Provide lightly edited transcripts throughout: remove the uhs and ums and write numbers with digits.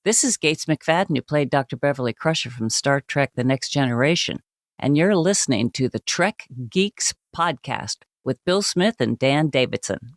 This is Gates McFadden, who played Dr. Beverly Crusher from Star Trek The Next Generation, and you're listening to the Trek Geeks podcast with Bill Smith and Dan Davidson.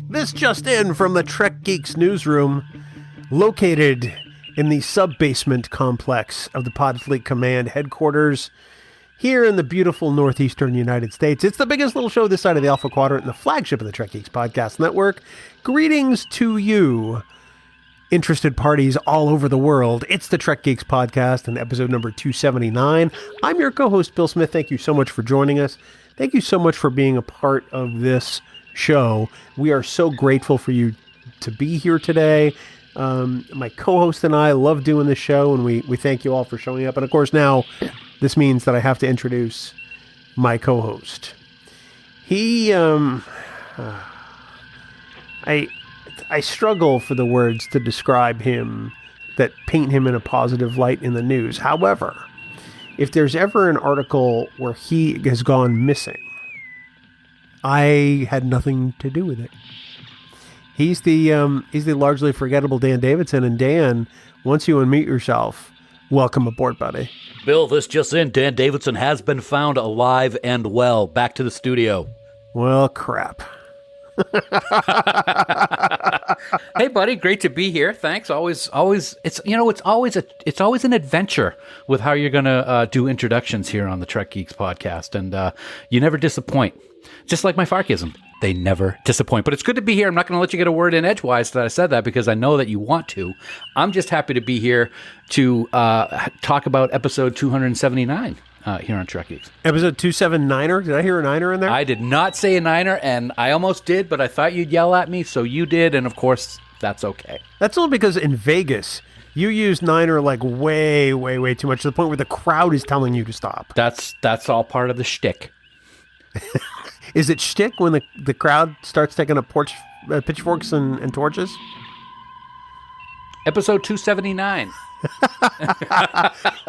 This just in from the Trek Geeks newsroom, located in the sub-basement complex of the Podfleet Command headquarters here in the beautiful northeastern United States. It's the biggest little show this side of the Alpha Quadrant and the flagship of the Trek Geeks Podcast Network. Greetings to you, interested parties all over the world. It's the Trek Geeks Podcast and episode number 279. I'm your co-host, Bill Smith. Thank you so much for joining us. Thank you so much for being a part of this show. We are so grateful for you to be here today. My co-host and I love doing this show, and we thank you all for showing up. And of course, now this means that I have to introduce my co-host. He, I struggle for the words to describe him that paint him in a positive light in the news. However, if there's ever an article where he has gone missing, I had nothing to do with it. He's the largely forgettable Dan Davidson. And Dan, once you unmute yourself, welcome aboard, buddy. Bill, this just in. Dan Davidson has been found alive and well. Back to the studio. Well, crap. Hey, buddy, great to be here. Thanks. Always. It's always an adventure with how you're going to do introductions here on the Trek Geeks podcast, and you never disappoint. Just like my Farkism, they never disappoint. But it's good to be here. I'm not going to let you get a word in edgewise that I said that because I know that you want to. I'm just happy to be here to talk about episode 279 here on Trek Geeks. Episode 279er? Did I hear a niner in there? I did not say a niner, and I almost did, but I thought you'd yell at me, so you did, and of course, that's okay. That's only because in Vegas, you use niner like way, way, way too much to the point where the crowd is telling you to stop. That's all part of the shtick. Is it shtick when the crowd starts taking up pitchforks and torches? Episode 279.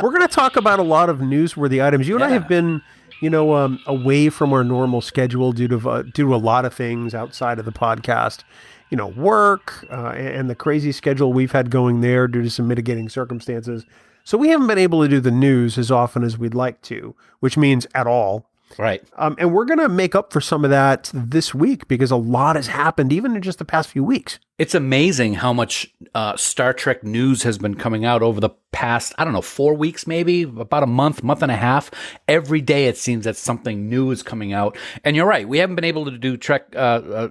We're going to talk about a lot of newsworthy items. You and I have been, away from our normal schedule due to a lot of things outside of the podcast. Work and the crazy schedule we've had going there due to some mitigating circumstances. So we haven't been able to do the news as often as we'd like to, which means at all. Right. And we're going to make up for some of that this week because a lot has happened even in just the past few weeks. It's amazing how much Star Trek news has been coming out over the past, 4 weeks, maybe about a month and a half. Every day it seems that something new is coming out. And you're right. We haven't been able to do Trek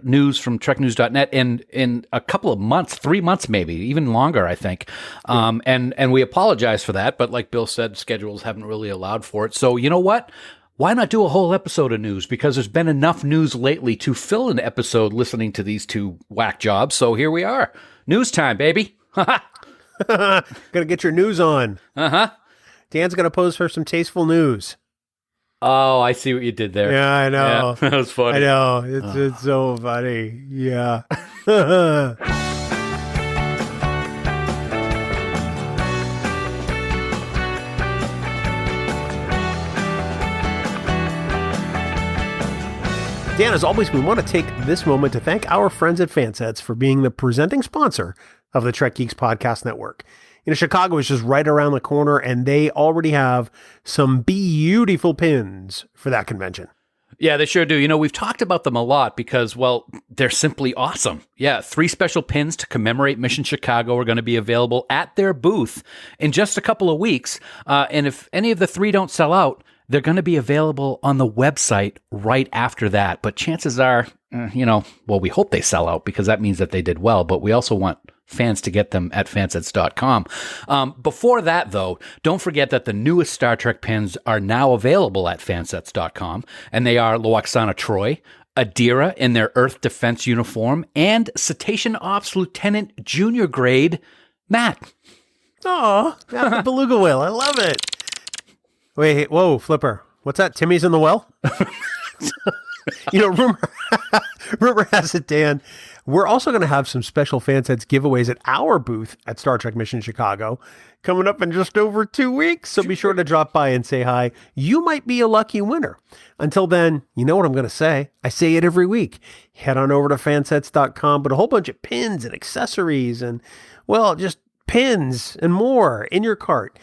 news from treknews.net in a couple of months, 3 months, maybe even longer, I think. And we apologize for that. But like Bill said, schedules haven't really allowed for it. So you know what? Why not do a whole episode of news? Because there's been enough news lately to fill an episode listening to these two whack jobs. So here we are. News time, baby. Gonna get your news on. Uh-huh. Dan's gonna pose for some tasteful news. Oh, I see what you did there. Yeah, I know. Yeah, that was funny. I know. It's so funny. Yeah. Dan, as always, we want to take this moment to thank our friends at Fansets for being the presenting sponsor of the Trek Geeks Podcast Network. Chicago is just right around the corner, and they already have some beautiful pins for that convention. Yeah, they sure do. We've talked about them a lot because, well, they're simply awesome. Yeah, 3 special pins to commemorate Mission Chicago are going to be available at their booth in just a couple of weeks. And if any of the 3 don't sell out, they're going to be available on the website right after that. But chances are well, we hope they sell out because that means that they did well, but we also want fans to get them at fansets.com. Before that, though, don't forget that the newest Star Trek pins are now available at fansets.com, and they are Loaxana Troy, Adira in their Earth Defense uniform, and Cetacean Ops Lieutenant Junior Grade Matt. Oh, the beluga whale. I love it. Wait, whoa, Flipper. What's that? Timmy's in the well? Rumor has it, Dan, we're also going to have some special Fansets giveaways at our booth at Star Trek Mission Chicago coming up in just over 2 weeks. So be sure to drop by and say hi. You might be a lucky winner. Until then, you know what I'm going to say. I say it every week. Head on over to fansets.com, but a whole bunch of pins and accessories and, well, just pins and more in your cart.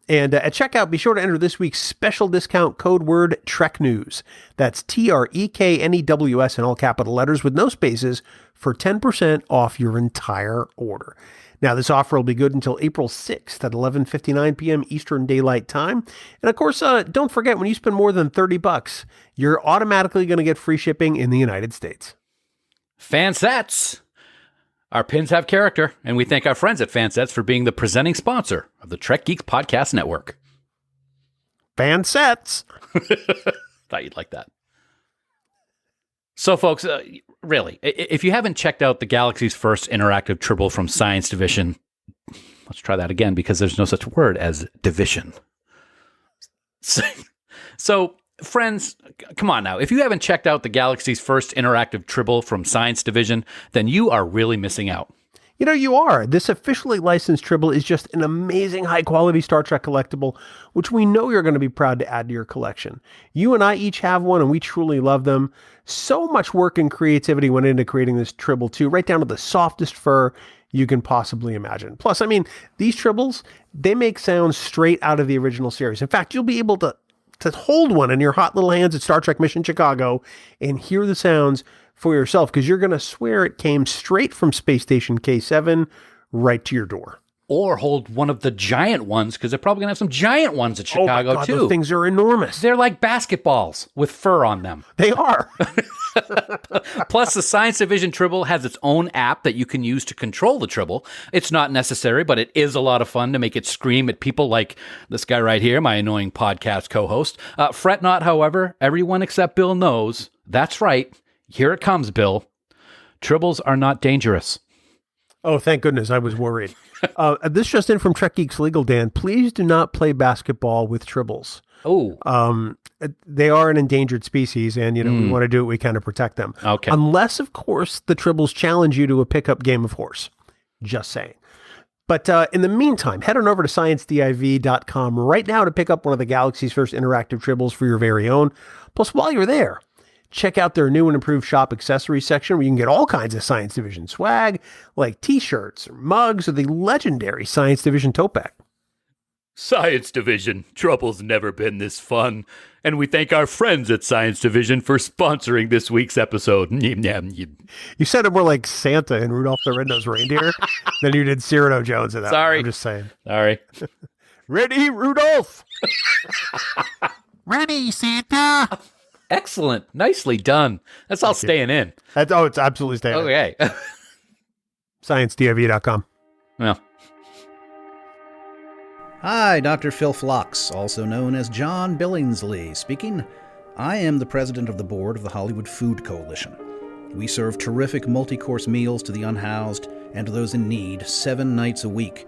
And at checkout, be sure to enter this week's special discount code word Trek News. That's TREKNEWS in all capital letters with no spaces for 10% off your entire order. Now, this offer will be good until April 6th at 11:59 p.m. Eastern Daylight Time. And of course, don't forget, when you spend more than $30, you're automatically going to get free shipping in the United States. Fansets! Our pins have character, and we thank our friends at Fansets for being the presenting sponsor of the Trek Geeks Podcast Network. Fansets! Thought you'd like that. So, folks, really, if you haven't checked out the galaxy's first interactive Tribble from Science Division, let's try that again because there's no such word as division. So friends, come on now. If you haven't checked out the galaxy's first interactive Tribble from Science Division, then you are really missing out. You know, you are. This officially licensed Tribble is just an amazing high-quality Star Trek collectible, which we know you're going to be proud to add to your collection. You and I each have one, and we truly love them. So much work and creativity went into creating this Tribble, too, right down to the softest fur you can possibly imagine. Plus, I mean, these Tribbles, they make sounds straight out of the original series. In fact, you'll be able to hold one in your hot little hands at Star Trek Mission Chicago and hear the sounds for yourself, because you're going to swear it came straight from Space Station K7 right to your door. Or hold one of the giant ones, because they're probably going to have some giant ones at Chicago, oh my God, too. Those things are enormous. They're like basketballs with fur on them. They are. Plus, the Science Division Tribble has its own app that you can use to control the Tribble. It's not necessary, but it is a lot of fun to make it scream at people like this guy right here, my annoying podcast co-host. Fret not, however, everyone except Bill knows. That's right. Here it comes, Bill. Tribbles are not dangerous. Oh, thank goodness. I was worried. This just in from Trek Geeks Legal, Dan. Please do not play basketball with Tribbles. Oh. They are an endangered species, and, we want to do what we can to protect them. Okay. Unless, of course, the Tribbles challenge you to a pickup game of horse. Just saying. But in the meantime, head on over to sciencediv.com right now to pick up one of the galaxy's first interactive Tribbles for your very own. Plus, while you're there, check out their new and improved shop accessories section where you can get all kinds of Science Division swag, like t-shirts or mugs or the legendary Science Division tote bag. Science Division, Trouble's never been this fun. And we thank our friends at Science Division for sponsoring this week's episode. You said it more like Santa and Rudolph the Red-Nosed Reindeer than you did Cyrano Jones in that. Sorry. I'm just saying. Sorry. Ready, Rudolph? Ready, Santa? Excellent. Nicely done. That's all staying in. It's absolutely staying in. Okay. ScienceDiv.com. Well. Hi, Dr. Phil Phlox, also known as John Billingsley, speaking. I am the president of the board of the Hollywood Food Coalition. We serve terrific multi-course meals to the unhoused and to those in need 7 nights a week.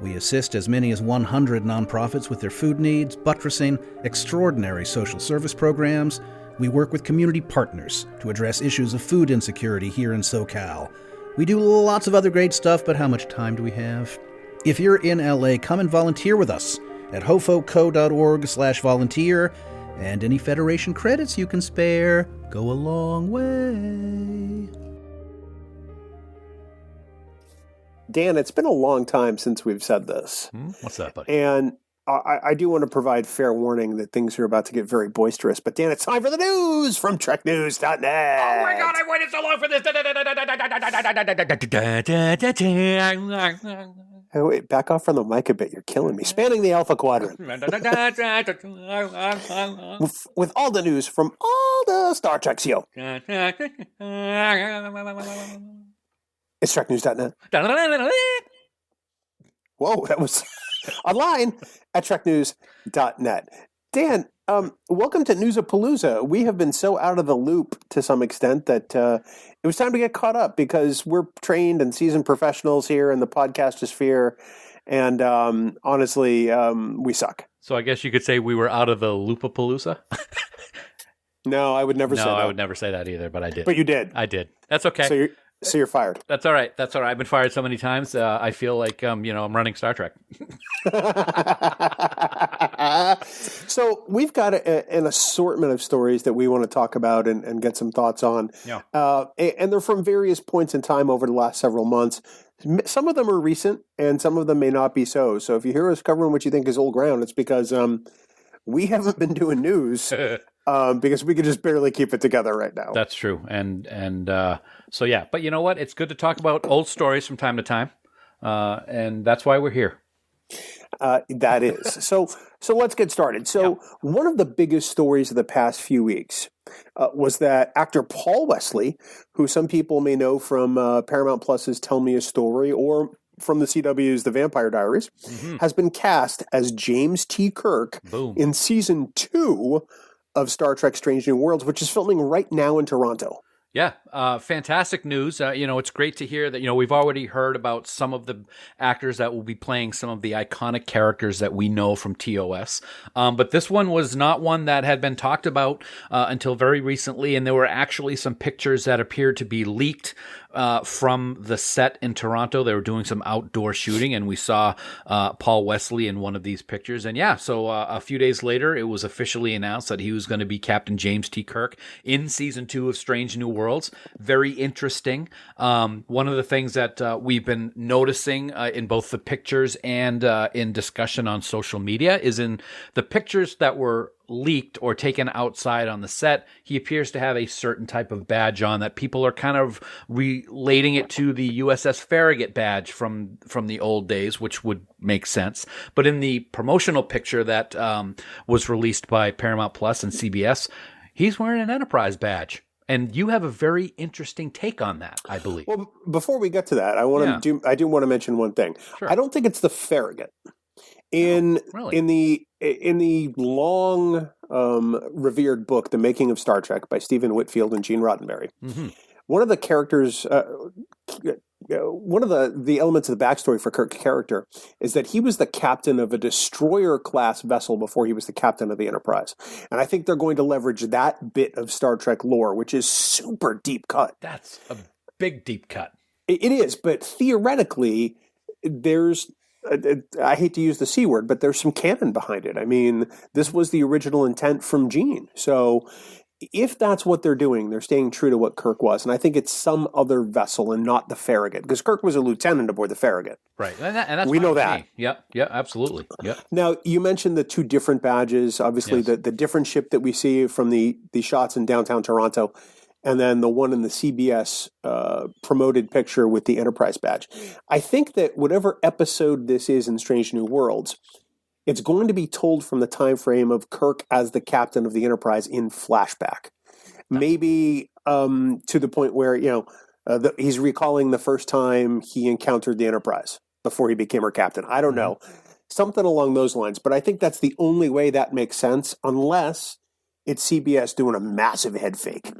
We assist as many as 100 nonprofits with their food needs, buttressing extraordinary social service programs. We work with community partners to address issues of food insecurity here in SoCal. We do lots of other great stuff, but how much time do we have? If you're in LA, come and volunteer with us at hofoco.org/volunteer, and any Federation credits you can spare go a long way. Dan, it's been a long time since we've said this. What's that, buddy? And I do want to provide fair warning that things are about to get very boisterous. But Dan, it's time for the news from TrekNews.net. Oh my God, I waited so long for this. Hey, wait, back off from the mic a bit. You're killing me. Spanning the Alpha Quadrant. with all the news from all the Star Trek CO. It's TrekNews.net. Whoa, that was online at TrekNews.net. Dan, welcome to Newsapalooza. We have been so out of the loop to some extent that it was time to get caught up because we're trained and seasoned professionals here in the podcastosphere, and honestly, we suck. So I guess you could say we were out of the Loopapalooza? No, I would never say that. No, I would never say that either, but I did. But you did. I did. That's okay. So you're fired. That's all right. That's all right. I've been fired so many times. I feel like, I'm running Star Trek. So we've got an assortment of stories that we want to talk about and get some thoughts on. Yeah. And they're from various points in time over the last several months. Some of them are recent and some of them may not be so. So if you hear us covering what you think is old ground, it's because we haven't been doing news because we could just barely keep it together right now. That's true. And so, yeah. But you know what? It's good to talk about old stories from time to time. And that's why we're here. That is. So let's get started. So one of the biggest stories of the past few weeks was that actor Paul Wesley, who some people may know from Paramount Plus's Tell Me a Story or from the CW's The Vampire Diaries, has been cast as James T. Kirk in season 2 of Star Trek Strange New Worlds, which is filming right now in Toronto. Yeah, fantastic news. It's great to hear that, we've already heard about some of the actors that will be playing some of the iconic characters that we know from TOS. But this one was not one that had been talked about until very recently, and there were actually some pictures that appeared to be leaked from the set in Toronto. They were doing some outdoor shooting, and we saw Paul Wesley in one of these pictures. And so a few days later, it was officially announced that he was going to be Captain James T. Kirk in season 2 of Strange New Worlds. Very interesting. One of the things that we've been noticing in both the pictures and in discussion on social media is in the pictures that were leaked or taken outside on the set, he appears to have a certain type of badge on that people are kind of relating it to the USS Farragut badge from the old days, which would make sense. But in the promotional picture that was released by Paramount Plus and CBS, he's wearing an Enterprise badge. And you have a very interesting take on that, I believe. Well, before we get to that, I do want to mention one thing. Sure. I don't think it's the Farragut. In the long revered book, The Making of Star Trek by Stephen Whitfield and Gene Roddenberry, one of the characters, one of the elements of the backstory for Kirk's character is that he was the captain of a destroyer-class vessel before he was the captain of the Enterprise. And I think they're going to leverage that bit of Star Trek lore, which is super deep cut. That's a big deep cut. It is, but theoretically, there's... I hate to use the C word, but there's some canon behind it. I mean, this was the original intent from Gene. So if that's what they're doing, they're staying true to what Kirk was. And I think it's some other vessel and not the Farragut, because Kirk was a lieutenant aboard the Farragut. Right. And that's we know that. Yeah, absolutely. Yeah. Now, you mentioned the 2 different badges. Obviously, the different ship that we see from the shots in downtown Toronto, and then the one in the CBS promoted picture with the Enterprise badge. I think that whatever episode this is in Strange New Worlds, it's going to be told from the time frame of Kirk as the captain of the Enterprise in flashback. Maybe to the point where, he's recalling the first time he encountered the Enterprise before he became her captain. I don't know. Something along those lines. But I think that's the only way that makes sense, unless it's CBS doing a massive head fake.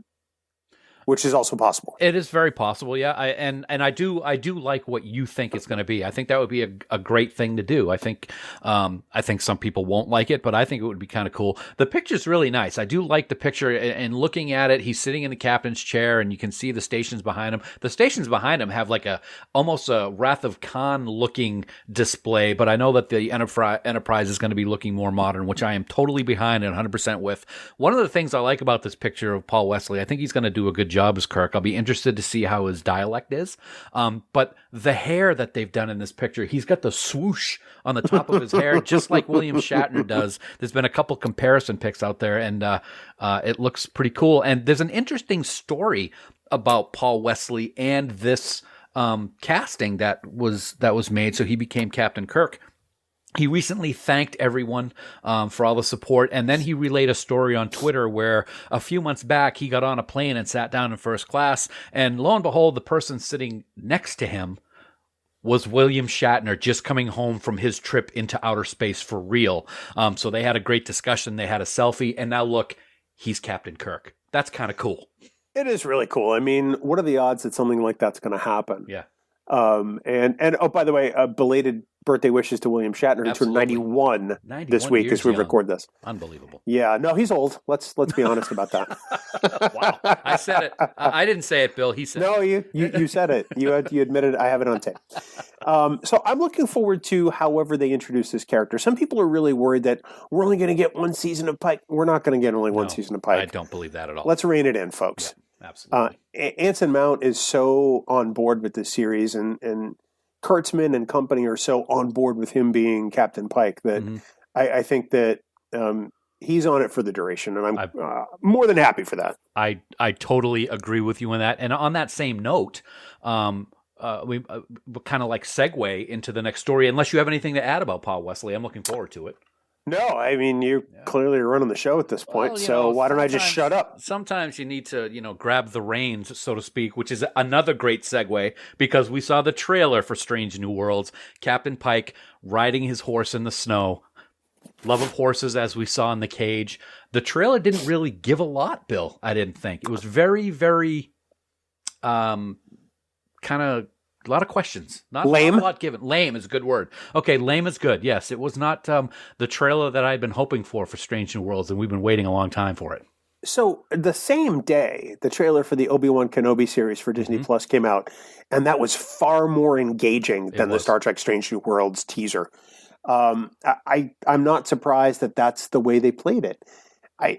Which is also possible. It is very possible, yeah. I do like what you think it's going to be. I think that would be a great thing to do. I think some people won't like it, but I think it would be kind of cool. The picture's really nice. I do like the picture, and looking at it, he's sitting in the captain's chair, and you can see the stations behind him. The stations behind him have like almost a Wrath of Khan looking display, but I know that the Enterprise is going to be looking more modern, which I am totally behind and 100% with. One of the things I like about this picture of Paul Wesley, I think he's going to do a good job as Kirk. I'll be interested to see how his dialect is. But the hair that they've done in this picture, he's got the swoosh on the top of his hair, just like William Shatner does. There's been a couple comparison pics out there, and it looks pretty cool. And there's an interesting story about Paul Wesley and this casting that was made, so he became Captain Kirk. He recently thanked everyone for all the support, and then he relayed a story on Twitter where a few months back he got on a plane and sat down in first class, and lo and behold, the person sitting next to him was William Shatner, just coming home from his trip into outer space for real. So they had a great discussion, they had a selfie, and now look, he's Captain Kirk. That's kind of cool. It is really cool. I mean, what are the odds that something like that's going to happen? Yeah. And oh, by the way, belated birthday wishes to William Shatner, who turned 91 this week as we record this. Unbelievable. Yeah, no, he's old. Let's be honest about that. Wow, I said it. I didn't say it, Bill. He said no, it. you said it. You admitted. I have it on tape. So I'm looking forward to however they introduce this character. Some people are really worried that we're only going to get one season of Pike. We're not going to get only one season of Pike. I don't believe that at all. Let's rein it in, folks. Yeah, absolutely. Anson Mount is so on board with this series, and Kurtzman and company are so on board with him being Captain Pike that I think that he's on it for the duration, and I'm more than happy for that. I totally agree with you on that. And on that same note, we kind of like segue into the next story, unless you have anything to add about Paul Wesley. I'm looking forward to it. No, I mean, you clearly are running the show at this point, so why don't I just shut up? Sometimes you need to, grab the reins, so to speak, which is another great segue, because we saw the trailer for Strange New Worlds, Captain Pike riding his horse in the snow. Love of horses, as we saw in The Cage. The trailer didn't really give a lot, Bill, I didn't think. It was very, very kind of a lot of questions. Not lame. Not a lot given. Lame is a good word. Okay, lame is good. Yes, it was not the trailer that I'd been hoping for Strange New Worlds, and we've been waiting a long time for it. So the same day, the trailer for the Obi-Wan Kenobi series for Disney Plus came out, and that was far more engaging than the Star Trek Strange New Worlds teaser. I'm not surprised that that's the way they played it.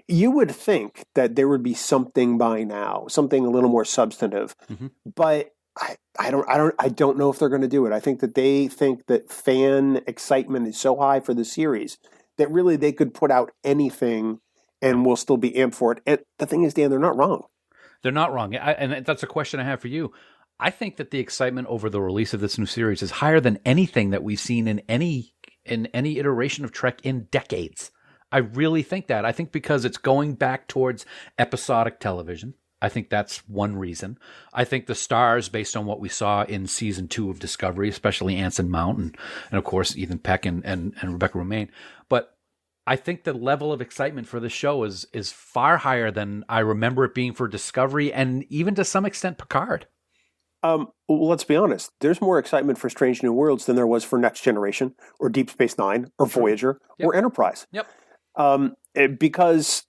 You would think that there would be something by now, something a little more substantive, but I don't know if they're going to do it. I think that they think that fan excitement is so high for the series that really they could put out anything and we'll still be amped for it. And the thing is, Dan, they're not wrong. They're not wrong. And that's a question I have for you. I think that the excitement over the release of this new series is higher than anything that we've seen in any iteration of Trek in decades. I really think that. I think because it's going back towards episodic television. I think that's one reason. I think the stars, based on what we saw in season 2 of Discovery, especially Anson Mount and of course Ethan Peck and Rebecca Romijn. But I think the level of excitement for the show is far higher than I remember it being for Discovery and even to some extent Picard. Well, let's be honest. There's more excitement for Strange New Worlds than there was for Next Generation or Deep Space Nine or Voyager or Enterprise. Yep. Because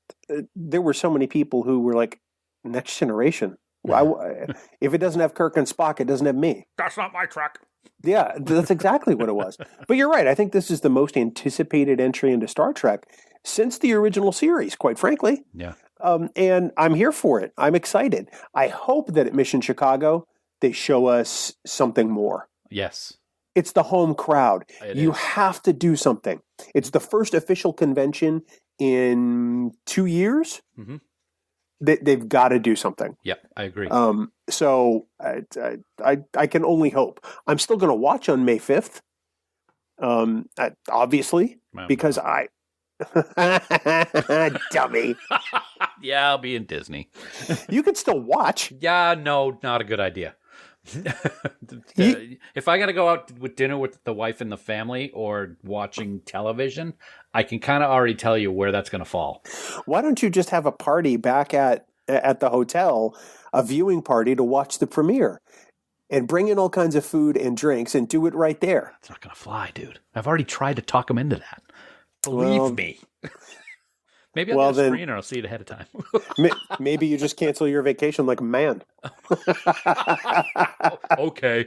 there were so many people who were like, Next Generation. If it doesn't have Kirk and Spock, it doesn't have me. That's not my Trek. Yeah, that's exactly what it was. But you're right. I think this is the most anticipated entry into Star Trek since the original series, quite frankly. Yeah. And I'm here for it. I'm excited. I hope that at Mission Chicago, they show us something more. Yes. It's the home crowd. You is. have to do something. It's the first official convention in 2 years. Mm-hmm. They've got to do something. Yeah, I agree. So I can only hope. I'm still going to watch on May 5th, obviously, because I... Dummy. Yeah, I'll be in Disney. You could still watch. Yeah, no, not a good idea. If I got to go out with dinner with the wife and the family or watching television, I can kind of already tell you where that's going to fall. Why don't you just have a party back at the hotel, a viewing party to watch the premiere and bring in all kinds of food and drinks and do it right there? It's not going to fly, dude. I've already tried to talk them into that. Believe me. Maybe I'll get a screener. I'll see it ahead of time. Maybe you just cancel your vacation like a man. Okay.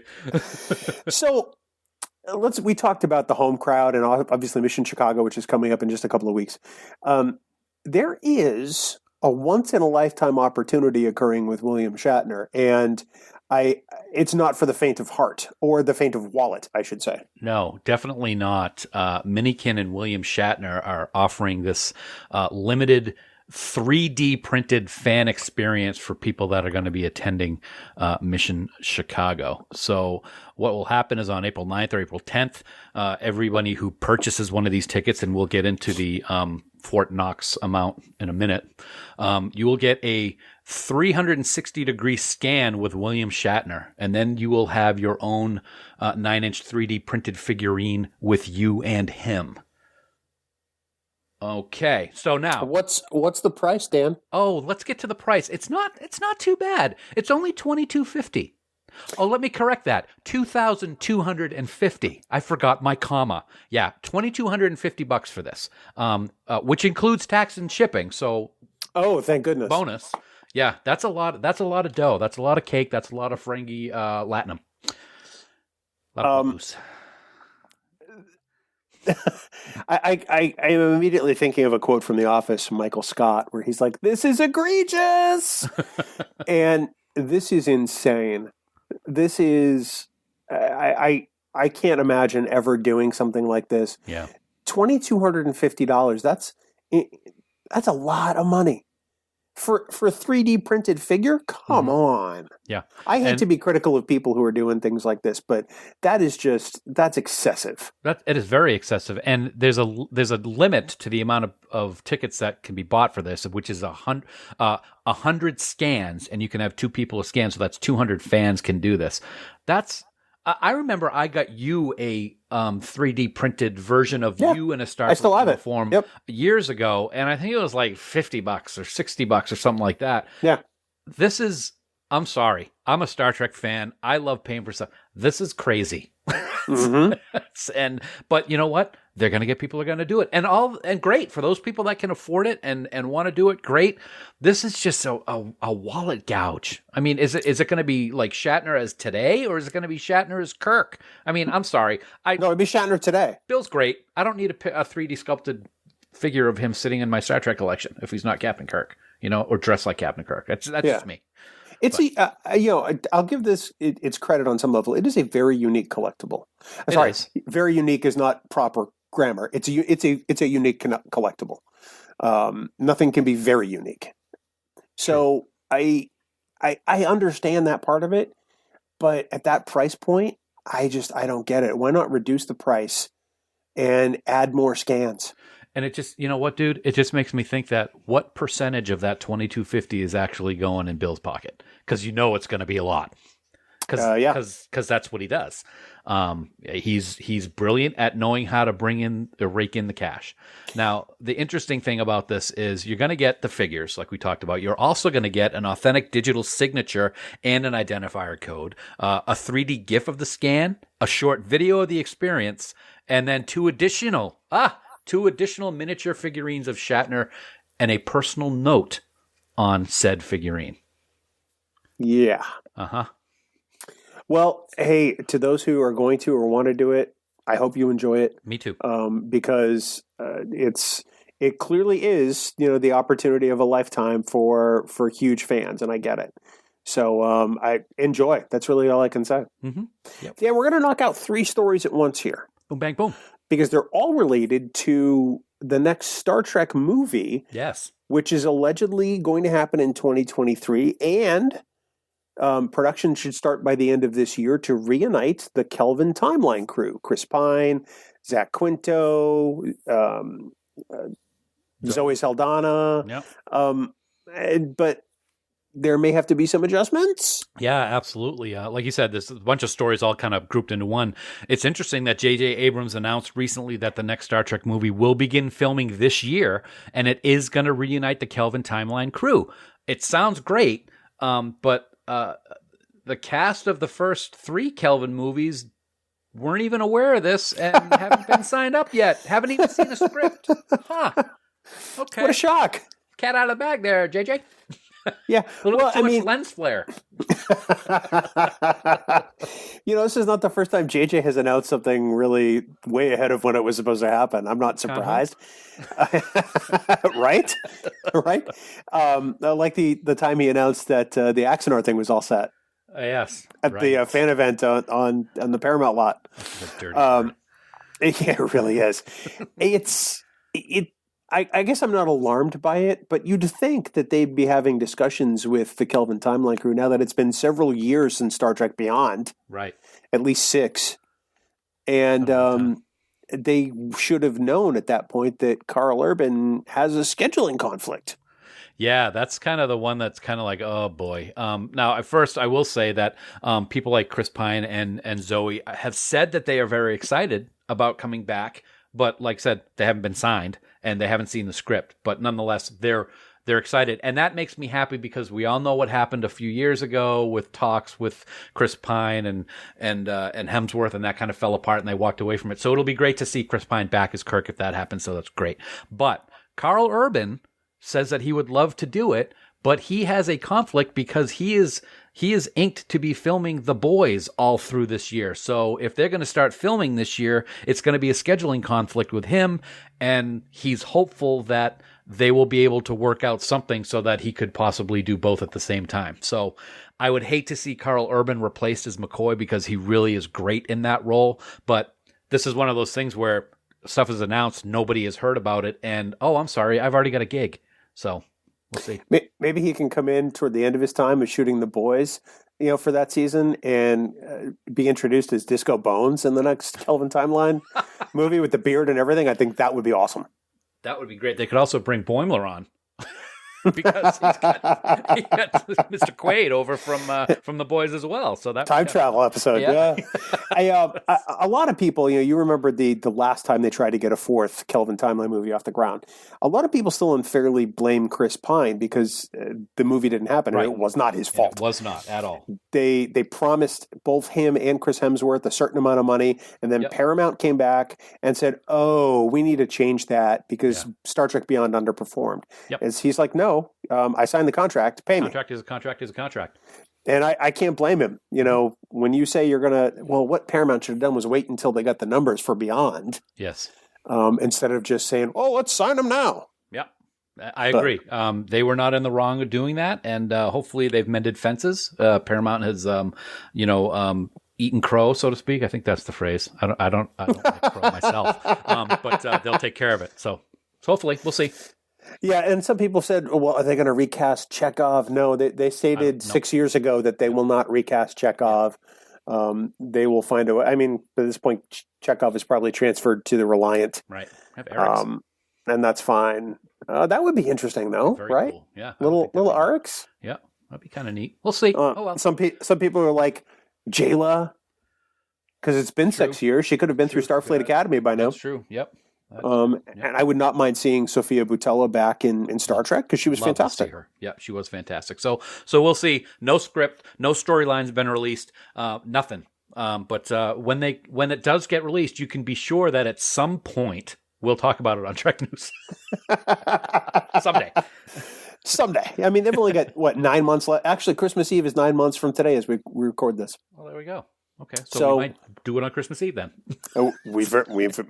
So we talked about the home crowd and obviously Mission Chicago, which is coming up in just a couple of weeks. There is a once-in-a-lifetime opportunity occurring with William Shatner, and it's not for the faint of heart, or the faint of wallet, I should say. No, definitely not. Minikin and William Shatner are offering this limited 3D printed fan experience for people that are going to be attending Mission Chicago. So what will happen is on April 9th or April 10th, everybody who purchases one of these tickets, and we'll get into the Fort Knox amount in a minute, you will get a 360-degree scan with William Shatner, and then you will have your own 9-inch 3D printed figurine with you and him. Okay, so now What's the price, Dan? oh, let's get to the price. It's not too bad. It's only $22.50. Oh, let me correct that. $2,250. I forgot my comma. Yeah, $2,250 for this, which includes tax and shipping. So, Oh, thank goodness. bonus. Yeah, that's a lot. That's a lot of dough. That's a lot of cake. That's a lot of Ferengi Latinum. A lot of booze. I am immediately thinking of a quote from The Office from Michael Scott where he's like, "This is egregious," and this is insane. This is I can't imagine ever doing something like this. Yeah, $2,250. That's a lot of money for a 3D printed figure. Come on. yeah. I hate And- to be critical of people who are doing things like this, but that's excessive. It is very excessive, and there's a limit to the amount of tickets that can be bought for this, which is 100 scans, and you can have 2 people a scan, so that's 200 fans can do this. I remember I got you a 3D printed version of you in a Star Trek still have it. uniform Yep. years ago, and I think it was like $50 or $60 or something like that. Yeah. This is. I'm sorry. I'm a Star Trek fan. I love paying for stuff. This is crazy. But you know what? They're going to get people who are going to do it. And great for those people that can afford it and want to do it. Great. This is just a wallet gouge. I mean, is it going to be like Shatner as today, or is it going to be Shatner as Kirk? I mean, I'm sorry. No, it'd be Shatner today. Bill's great. I don't need a 3D sculpted figure of him sitting in my Star Trek collection if he's not Captain Kirk, or dressed like Captain Kirk. That's just me. It's I'll give this its credit on some level. It is a very unique collectible. Sorry, very unique is not proper grammar. It's a unique collectible. Nothing can be very unique. So I understand that part of it, but at that price point, I don't get it. Why not reduce the price and add more scans? And it just, you know what, dude? It just makes me think that what percentage of that $2,250 is actually going in Bill's pocket? Because it's going to be a lot. Because that's what he does. He's brilliant at knowing how to rake in the cash. Now, the interesting thing about this is you're going to get the figures, like we talked about. You're also going to get an authentic digital signature and an identifier code, a 3D GIF of the scan, a short video of the experience, and then two additional miniature figurines of Shatner and a personal note on said figurine. Yeah. Uh-huh. Well, hey, to those who are going to or want to do it, I hope you enjoy it. Me too. Because it clearly is, the opportunity of a lifetime for huge fans, and I get it. So I enjoy. That's really all I can say. Mm-hmm. Yep. Yeah, we're going to knock out 3 stories at once here. Boom, bang, boom. Because they're all related to the next Star Trek movie. Yes. Which is allegedly going to happen in 2023. And production should start by the end of this year to reunite the Kelvin Timeline crew. Chris Pine, Zach Quinto, Zoe Saldana. Yep. But there may have to be some adjustments. Yeah, absolutely. Like you said, there's a bunch of stories all kind of grouped into one. It's interesting that J.J. Abrams announced recently that the next Star Trek movie will begin filming this year, and it is going to reunite the Kelvin Timeline crew. It sounds great, but the cast of the first 3 Kelvin movies weren't even aware of this and haven't been signed up yet. Haven't even seen a script. Huh. Okay. What a shock. Cat out of the bag there, JJ. Yeah. A little bit too much lens flare. This is not the first time JJ has announced something really way ahead of when it was supposed to happen. I'm not surprised. Right? Right? Like the time he announced that the Axanar thing was all set. Yes. At the fan event on the Paramount lot. Dirty yeah, it really is. I guess I'm not alarmed by it, but you'd think that they'd be having discussions with the Kelvin Timeline crew now that it's been several years since Star Trek Beyond. Right. At least 6. And they should have known at that point that Carl Urban has a scheduling conflict. Yeah, that's kind of the one that's kind of like, oh boy. Now, at first, I will say that people like Chris Pine and Zoe have said that they are very excited about coming back, but like I said, they haven't been signed and they haven't seen the script. But nonetheless, they're excited, and that makes me happy because we all know what happened a few years ago with talks with Chris Pine and Hemsworth, and that kind of fell apart, and they walked away from it. So it'll be great to see Chris Pine back as Kirk if that happens. So that's great. But Carl Urban says that he would love to do it, but he has a conflict because he is inked to be filming The Boys all through this year. So if they're going to start filming this year, it's going to be a scheduling conflict with him, and he's hopeful that they will be able to work out something so that he could possibly do both at the same time. So I would hate to see Carl Urban replaced as McCoy because he really is great in that role, but this is one of those things where stuff is announced, nobody has heard about it, and, oh, I'm sorry, I've already got a gig. So we'll see. Maybe he can come in toward the end of his time of shooting The Boys, for that season and be introduced as Disco Bones in the next Kelvin Timeline movie with the beard and everything. I think that would be awesome. That would be great. They could also bring Boimler on. Because he got Mr. Quaid over from The Boys as well. So that time travel episode, yeah. A lot of people, you remember the last time they tried to get a 4th Kelvin Timeline movie off the ground. A lot of people still unfairly blame Chris Pine because the movie didn't happen. Right. And it was not his fault. It was not at all. They promised both him and Chris Hemsworth a certain amount of money, and then Paramount came back and said, "Oh, we need to change that because Star Trek Beyond underperformed." Yep. And he's like, "No. I signed the contract. Pay me." Contract is a contract is a contract. And I can't blame him. When you say you're going to, what Paramount should have done was wait until they got the numbers for Beyond. Yes. Instead of just saying, "Oh, let's sign them now." Yeah, I agree. They were not in the wrong of doing that. And hopefully they've mended fences. Paramount has, eaten crow, so to speak. I think that's the phrase. I don't like crow myself. But they'll take care of it. So hopefully we'll see. Yeah, and some people said, well, are they going to recast Chekhov? No, they stated 6 years ago that they will not recast Chekhov. They will find a way. I mean, at this point, Chekhov is probably transferred to the Reliant. Right. Have Erics. And that's fine. That would be interesting, though, very right? Cool. Yeah. Little Arics? Yeah, that'd be kind of neat. We'll see. Oh, well. Some people are like, Jayla, because it's been 6 years. She could have been through Starfleet Academy by now. That's true. Yep. And I would not mind seeing Sofia Boutella back in Star Trek because she was fantastic. To see her. Yeah, she was fantastic. So we'll see. No script, no storylines been released, nothing. But when it does get released, you can be sure that at some point we'll talk about it on Trek News. Someday. I mean, they've only got 9 months left. Actually, Christmas Eve is 9 months from today as we record this. Well, there we go. Okay, so we might do it on Christmas Eve then. We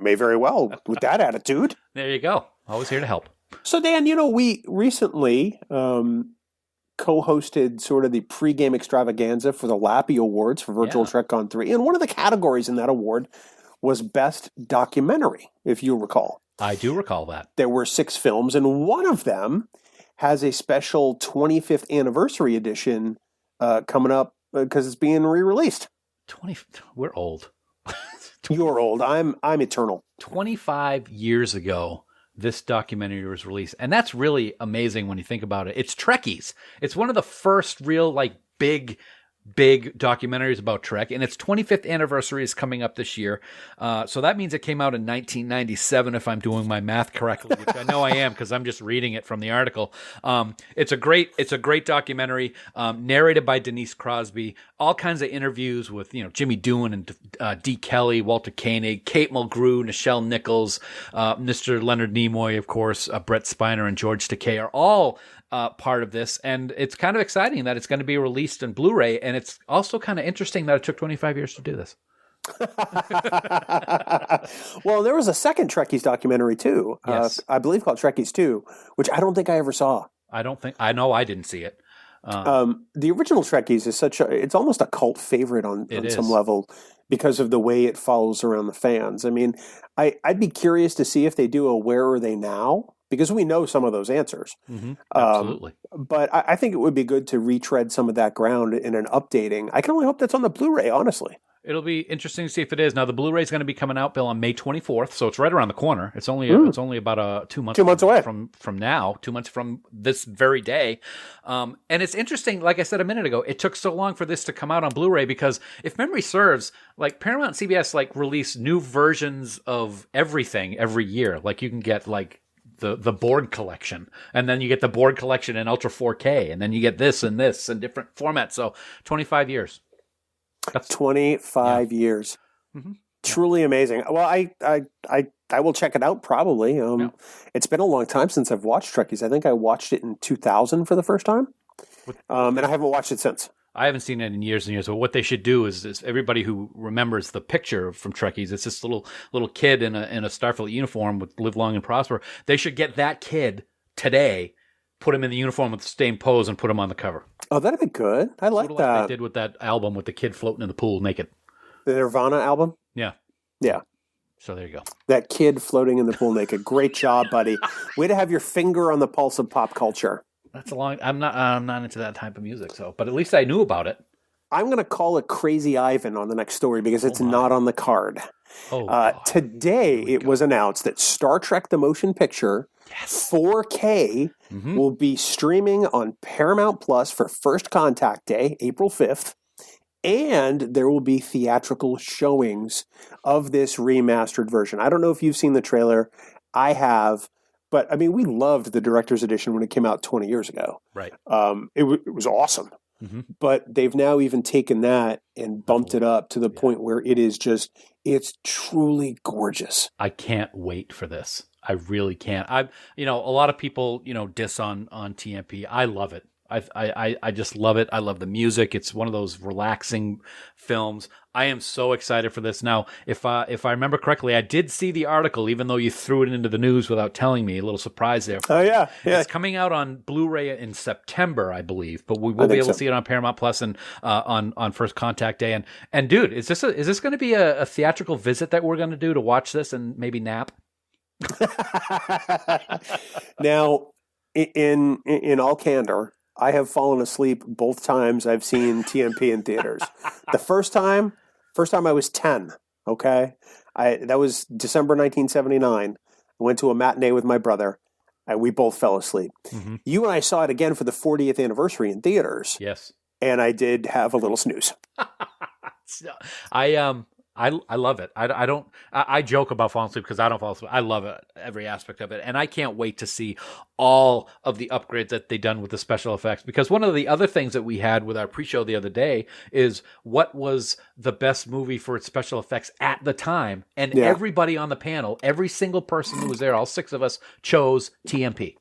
may very well with that attitude. There you go. Always here to help. So, Dan, we recently co-hosted sort of the pregame extravaganza for the Lappy Awards for Virtual TrekCon 3, and one of the categories in that award was Best Documentary, if you recall. I do recall that. There were 6 films, and one of them has a special 25th anniversary edition coming up because it's being re-released. We're old. You're old. I'm eternal. 25 years ago, this documentary was released. And that's really amazing when you think about it. It's Trekkies. It's one of the first real, big documentaries about Trek, and its 25th anniversary is coming up this year. So that means it came out in 1997, if I'm doing my math correctly, which I know I am because I'm just reading it from the article. It's a great documentary, narrated by Denise Crosby. All kinds of interviews with Jimmy Doohan and Dee Kelly, Walter Koenig, Kate Mulgrew, Nichelle Nichols, Mr. Leonard Nimoy, of course, Brett Spiner, and George Takei are all part of this, and it's kind of exciting that it's going to be released in Blu-ray, and it's also kind of interesting that it took 25 years to do this. Well, there was a second Trekkies documentary too, yes. I believe called Trekkies 2, which I don't think I ever saw. I know I didn't see it. The original Trekkies is it's almost a cult favorite on some level because of the way it follows around the fans. I mean, I'd be curious to see if they do a Where Are They Now? because we know some of those answers. Absolutely. But I think it would be good to retread some of that ground in an updating. I can only hope that's on the Blu-ray, honestly. It'll be interesting to see if it is. Now, the Blu-ray is going to be coming out, Bill, on May 24th, so it's right around the corner. It's only about 2 months. 2 months away from now. 2 months from this very day. And it's interesting. Like I said a minute ago, it took so long for this to come out on Blu-ray because, if memory serves, like Paramount and CBS release new versions of everything every year. Like you can get the board collection, and then you get the board collection in Ultra 4K, and then you get this and different formats. So 25 years. That's 25 years. Mm-hmm. Truly amazing. Well, I will check it out probably. It's been a long time since I've watched Trekkies. I think I watched it in 2000 for the first time, and I haven't watched it since. I haven't seen it in years and years. But what they should do is everybody who remembers the picture from Trekkies, it's this little kid in a Starfleet uniform with "Live Long and Prosper." They should get that kid today, put him in the uniform with the same pose, and put him on the cover. Oh, that'd be good. I like that. Like they did with that album with the kid floating in the pool naked. The Nirvana album? Yeah. Yeah. So there you go. That kid floating in the pool naked. Great job, buddy. Way to have your finger on the pulse of pop culture. That's a long. I'm not into that type of music. So, but at least I knew about it. I'm going to call it Crazy Ivan on the next story because it's not on the card. Today, it was announced that Star Trek: The Motion Picture 4K will be streaming on Paramount Plus for First Contact Day, April 5th. And there will be theatrical showings of this remastered version. I don't know if you've seen the trailer. I have. But, I mean, we loved the director's edition when it came out 20 years ago. Right. It was awesome. Mm-hmm. But they've now even taken that and bumped it up to the point where it is just, it's truly gorgeous. I can't wait for this. I really can't. A lot of people, diss on TMP. I love it. I just love it. I love the music. It's one of those relaxing films. I am so excited for this. Now, if I remember correctly, I did see the article, even though you threw it into the news without telling me. A little surprise there. Oh, yeah. It's coming out on Blu-ray in September, I believe, but we will be able to see it on Paramount Plus and on First Contact Day. And dude, is this going to be a theatrical visit that we're going to do to watch this and maybe nap? Now, in all candor, I have fallen asleep both times I've seen TMP in theaters. The first time I was 10, okay? That was December 1979. I went to a matinee with my brother, and we both fell asleep. Mm-hmm. You and I saw it again for the 40th anniversary in theaters. Yes. And I did have a little snooze. I love it. I joke about falling asleep because I don't fall asleep. I love it, every aspect of it. And I can't wait to see all of the upgrades that they've done with the special effects. Because one of the other things that we had with our pre-show the other day is what was the best movie for its special effects at the time. And everybody on the panel, every single person who was there, all 6 of us, chose TMP.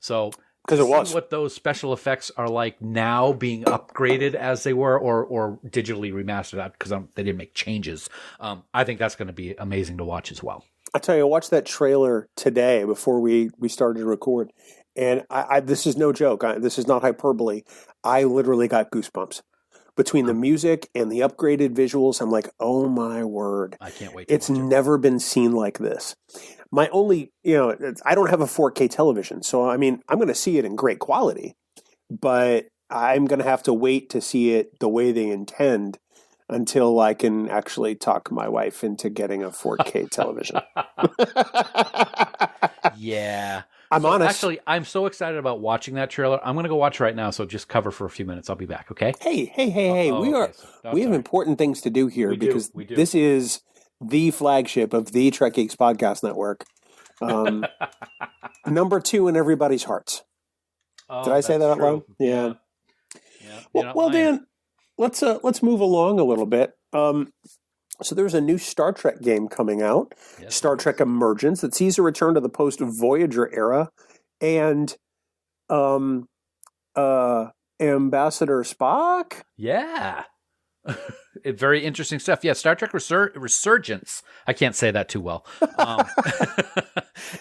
So... because it was what those special effects are like now, being upgraded as they were, or digitally remastered out because they didn't make changes. I think that's going to be amazing to watch as well. I tell you, I watched that trailer today before we started to record, and I this is no joke. This is not hyperbole. I literally got goosebumps between the music and the upgraded visuals. I'm like, oh my word! I can't wait. It's never been seen like this. My only, I don't have a 4K television, so I mean, I'm going to see it in great quality, but I'm going to have to wait to see it the way they intend until I can actually talk my wife into getting a 4K television. Yeah. I'm honest. Actually, I'm so excited about watching that trailer. I'm going to go watch right now, so just cover for a few minutes. I'll be back, okay? Hey. We have important things to do here because this is the flagship of the Trek Geeks Podcast Network. Number 2 in everybody's hearts. Did I say that out loud? Yeah. Well, Dan, let's move along a little bit. So there's a new Star Trek game coming out, Star Trek Emergence, that sees a return to the post-Voyager era, and Ambassador Spock? Yeah. Very interesting stuff. Yeah, Star Trek Resurgence. I can't say that too well.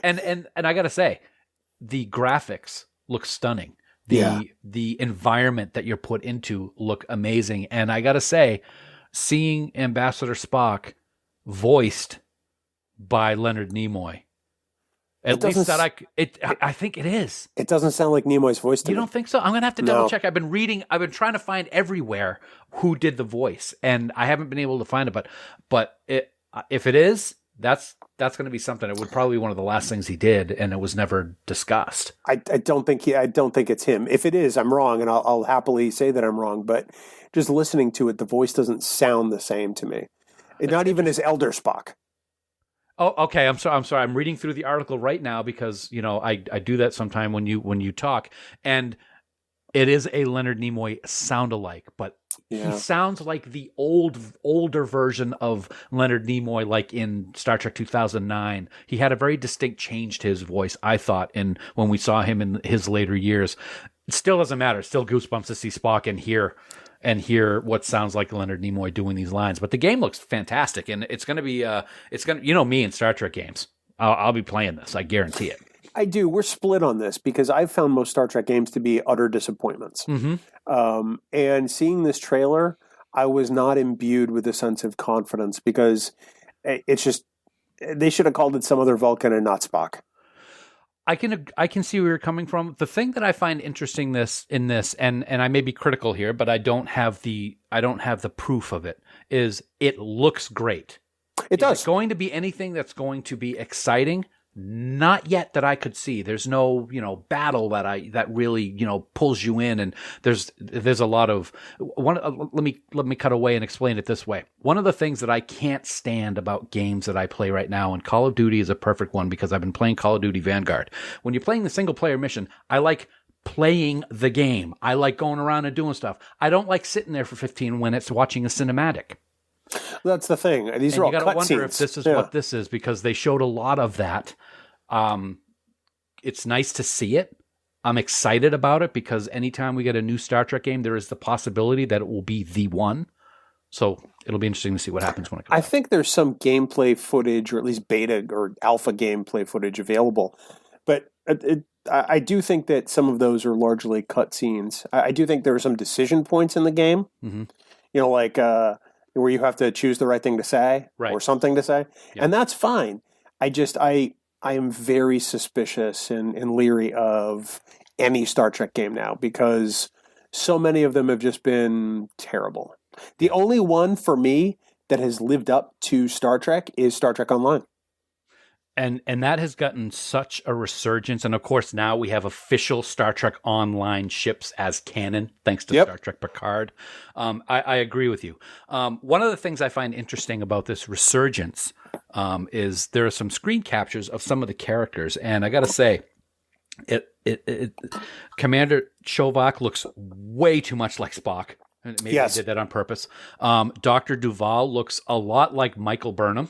And I got to say, the graphics look stunning. The environment that you're put into look amazing. And I got to say, seeing Ambassador Spock voiced by Leonard Nimoy, At least that I think it is. It doesn't sound like Nimoy's voice to me. You don't think so? I'm going to have to double check. I've been trying to find everywhere who did the voice, and I haven't been able to find it, but if it is, that's going to be something. It would probably be one of the last things he did, and it was never discussed. I don't think it's him. If it is, I'm wrong, and I'll happily say that I'm wrong, but just listening to it, the voice doesn't sound the same to me. Not even as Elder Spock. Oh, okay. I'm sorry. I'm reading through the article right now because, I do that sometime when you talk, and it is a Leonard Nimoy sound-alike, but he sounds like the older version of Leonard Nimoy, like in Star Trek 2009. He had a very distinct change to his voice, I thought, when we saw him in his later years. It still doesn't matter. It's still goosebumps to see Spock and hear what sounds like Leonard Nimoy doing these lines. But the game looks fantastic, and it's going to be me in Star Trek games. I'll be playing this. I guarantee it. I do. We're split on this because I've found most Star Trek games to be utter disappointments. Mm-hmm. And seeing this trailer, I was not imbued with a sense of confidence because it's just they should have called it some other Vulcan and not Spock. I can see where you're coming from. The thing that I find interesting in this, and I may be critical here, but I don't have the proof of it. Is it looks great? It does. Is it going to be anything that's going to be exciting? Not yet that I could see. There's no, battle that really, pulls you in. And there's a lot of let me cut away and explain it this way. One of the things that I can't stand about games that I play right now, and Call of Duty is a perfect one because I've been playing Call of Duty Vanguard. When you're playing the single player mission, I like playing the game. I like going around and doing stuff. I don't like sitting there for 15 minutes watching a cinematic. That's the thing. These are all cutscenes. You got to wonder if this is what this is because they showed a lot of that. It's nice to see it. I'm excited about it because anytime we get a new Star Trek game, there is the possibility that it will be the one. So it'll be interesting to see what happens when it comes out. I think there's some gameplay footage, or at least beta or alpha gameplay footage available. But I do think that some of those are largely cutscenes. I do think there are some decision points in the game. Mm-hmm. Like where you have to choose the right thing to say or something to say. Yep. And that's fine. I am very suspicious and leery of any Star Trek game now because so many of them have just been terrible. The only one for me that has lived up to Star Trek is Star Trek Online. And that has gotten such a resurgence. And of course, now we have official Star Trek Online ships as canon, thanks to Star Trek Picard. I agree with you. One of the things I find interesting about this resurgence is there are some screen captures of some of the characters. And I got to say, Commander Chekov looks way too much like Spock. Maybe they did that on purpose. Dr. Duvall looks a lot like Michael Burnham.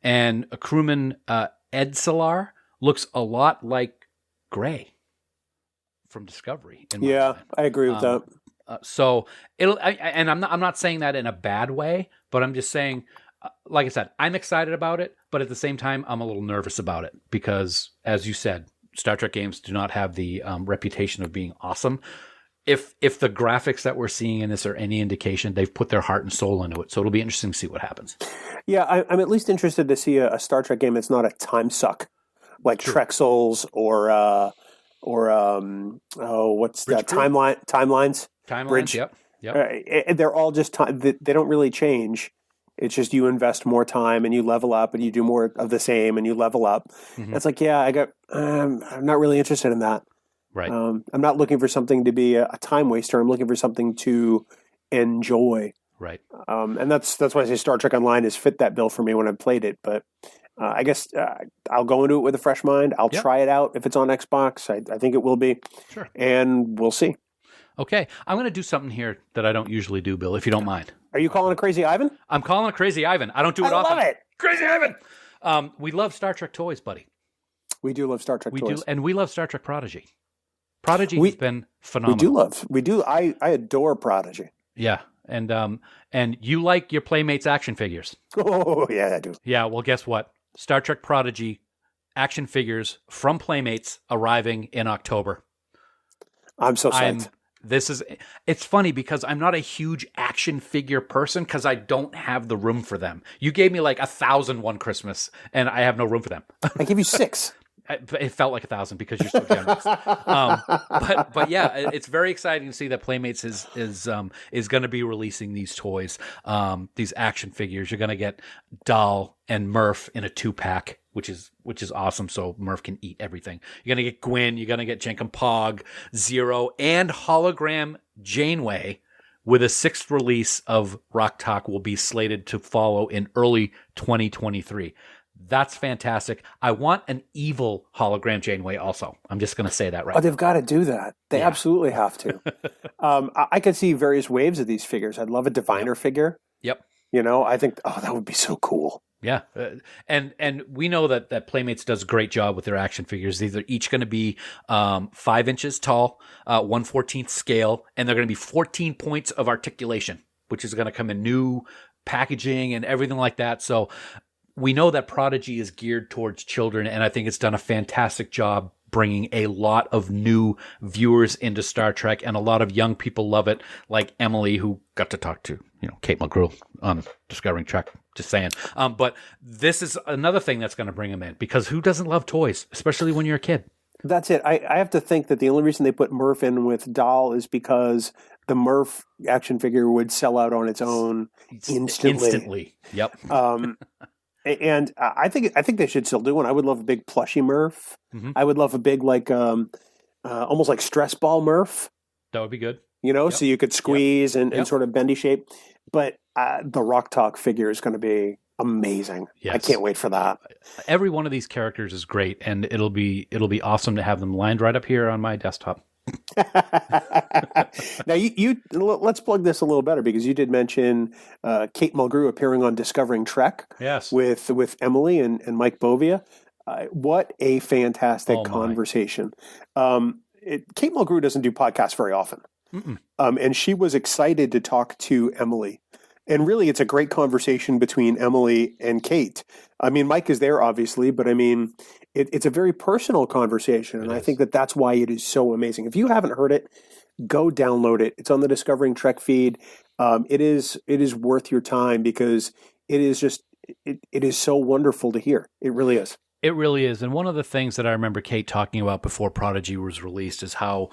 And a crewman, Edselar, looks a lot like Gray from Discovery. I agree with that. So I'm not saying that in a bad way, but I'm just saying, like I said, I'm excited about it, but at the same time, I'm a little nervous about it because, as you said, Star Trek games do not have the reputation of being awesome. If the graphics that we're seeing in this are any indication, they've put their heart and soul into it. So it'll be interesting to see what happens. Yeah, I'm at least interested to see a Star Trek game that's not a time suck, like Trek Souls or what's that? Timelines. Bridge. Yep. They're all just time. They don't really change. It's just you invest more time and you level up and you do more of the same and you level up. Mm-hmm. It's like, I'm not really interested in that. Right. I'm not looking for something to be a time waster. I'm looking for something to enjoy. Right. And that's why I say Star Trek Online has fit that bill for me when I've played it. But I guess I'll go into it with a fresh mind. I'll try it out if it's on Xbox. I think it will be. Sure. And we'll see. Okay. I'm going to do something here that I don't usually do, Bill, if you don't mind. Are you calling it Crazy Ivan? I'm calling it Crazy Ivan. I don't do it often. I love it. Crazy Ivan. We love Star Trek toys, buddy. We do love Star Trek toys. We do, and we love Star Trek Prodigy. Prodigy has been phenomenal. We do. I adore Prodigy. Yeah. And you like your Playmates action figures. Oh, yeah, I do. Yeah, well, guess what? Star Trek Prodigy action figures from Playmates arriving in October. I'm so psyched. It's funny because I'm not a huge action figure person because I don't have the room for them. You gave me like 1,000 one Christmas and I have no room for them. I give you 6. It felt like 1,000 because you're so generous. But yeah, it's very exciting to see that Playmates is going to be releasing these toys, these action figures. You're going to get Doll and Murph in a 2-pack, which is awesome. So Murph can eat everything. You're going to get Gwyn. You're going to get Jenkum Pog, Zero, and hologram Janeway. With a 6th release of Rock Talk will be slated to follow in early 2023. That's fantastic. I want an evil hologram Janeway also. I'm just going to say that right now. They've got to do that. They absolutely have to. I could see various waves of these figures. I'd love a Diviner figure. Yep. I think, that would be so cool. Yeah. And we know that Playmates does a great job with their action figures. These are each going to be 5 inches tall, 1/14 scale, and they're going to be 14 points of articulation, which is going to come in new packaging and everything like that. So we know that Prodigy is geared towards children, and I think it's done a fantastic job bringing a lot of new viewers into Star Trek, and a lot of young people love it, like Emily, who got to talk to, Kate Mulgrew on Discovering Trek. Just saying. But this is another thing that's going to bring them in, because who doesn't love toys, especially when you're a kid? That's it. I have to think that the only reason they put Murph in with Doll is because the Murph action figure would sell out on its own instantly. Yep. And I think they should still do one. I would love a big plushy Murph. Mm-hmm. I would love a big, like, almost like stress ball Murph. That would be good. So you could squeeze and sort of bendy shape. But the Rock Talk figure is going to be amazing. Yes. I can't wait for that. Every one of these characters is great, and it'll be awesome to have them lined right up here on my desktop. Now, you let's plug this a little better, because you did mention Kate Mulgrew appearing on Discovering Trek. Yes, with Emily and Mike Bovia. What a fantastic conversation! Kate Mulgrew doesn't do podcasts very often, and she was excited to talk to Emily. And really, it's a great conversation between Emily and Kate. I mean, Mike is there, obviously, but I mean, it's a very personal conversation. And I think that's why it is so amazing. If you haven't heard it, go download it. It's on the Discovering Trek feed. It is worth your time, because it is just, it is so wonderful to hear. It really is. It really is. And one of the things that I remember Kate talking about before Prodigy was released is how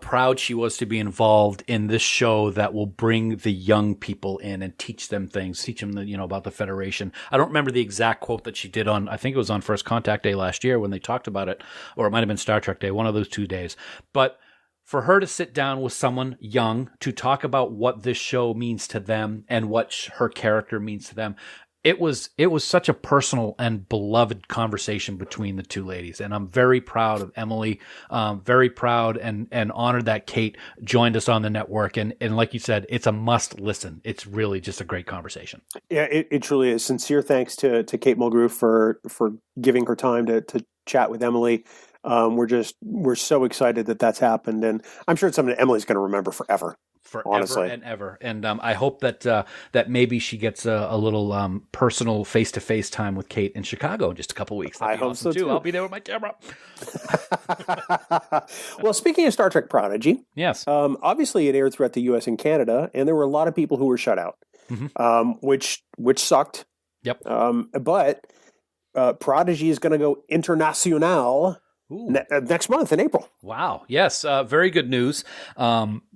proud she was to be involved in this show that will bring the young people in and teach them things, teach them about the Federation. I don't remember the exact quote that she did on, I think it was on First Contact Day last year when they talked about it, or it might have been Star Trek Day, one of those 2 days. But for her to sit down with someone young to talk about what this show means to them and what her character means to them, it was such a personal and beloved conversation between the two ladies. And I'm very proud of Emily, very proud and honored that Kate joined us on the network. And like you said, it's a must listen. It's really just a great conversation. Yeah, it truly is. Sincere thanks to Kate Mulgrew for giving her time to chat with Emily. We're so excited that that's happened. And I'm sure it's something that Emily's going to remember forever. Forever and ever. And I hope that maybe she gets a little personal face-to-face time with Kate in Chicago in just a couple weeks. I hope so too. I'll be there with my camera. Well, speaking of Star Trek Prodigy, yes. Obviously it aired throughout the U.S. and Canada, and there were a lot of people who were shut out, which sucked. Yep. But Prodigy is going to go international next month in April. Wow. Yes. Very good news.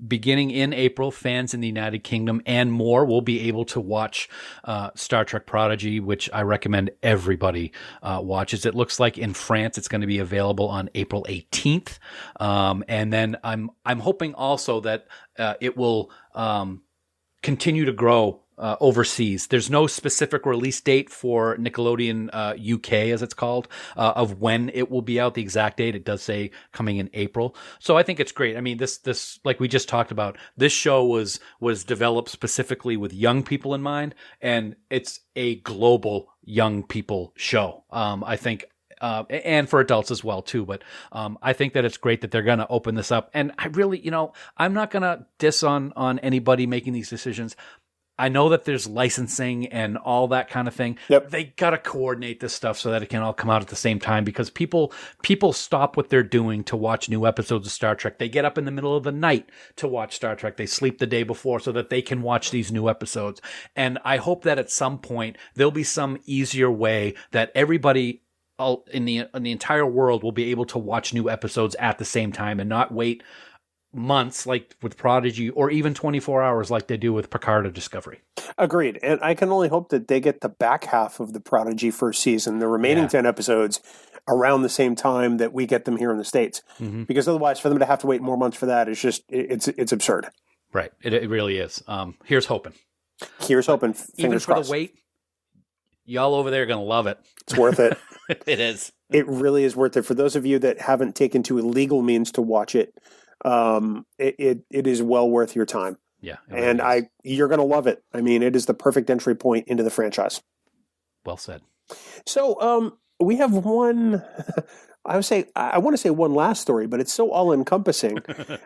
Beginning in April, fans in the United Kingdom and more will be able to watch Star Trek Prodigy, which I recommend everybody watches. It looks like in France it's going to be available on April 18th. And then I'm hoping also that it will continue to grow overseas. There's no specific release date for Nickelodeon UK, as it's called, of when it will be out. The exact date, it does say coming in April. So I think it's great. I mean, this like we just talked about, this show was developed specifically with young people in mind, and it's a global young people show. I think. And for adults as well too, but I think that it's great that they're going to open this up. And I really, I'm not going to diss on anybody making these decisions. I know that there's licensing and all that kind of thing. Yep. They got to coordinate this stuff so that it can all come out at the same time, because people stop what they're doing to watch new episodes of Star Trek. They get up in the middle of the night to watch Star Trek. They sleep the day before so that they can watch these new episodes. And I hope that at some point there'll be some easier way that everybody in the entire world will be able to watch new episodes at the same time and not wait months like with Prodigy, or even 24 hours like they do with Picard or Discovery. Agreed. And I can only hope that they get the back half of the Prodigy first season, the remaining 10 episodes, around the same time that we get them here in the States. Because otherwise, for them to have to wait more months for that is just, it's absurd. Right. It really is. Here's hoping. Here's hoping. Even for crossed. the wait, y'all over there are going to love it. It's worth it. It is. It really is worth it. For those of you that haven't taken to illegal means to watch it, it is well worth your time. Yeah. And you're going to love it. I mean, it is the perfect entry point into the franchise. Well said. So, we have one, I want to say one last story, but it's so all encompassing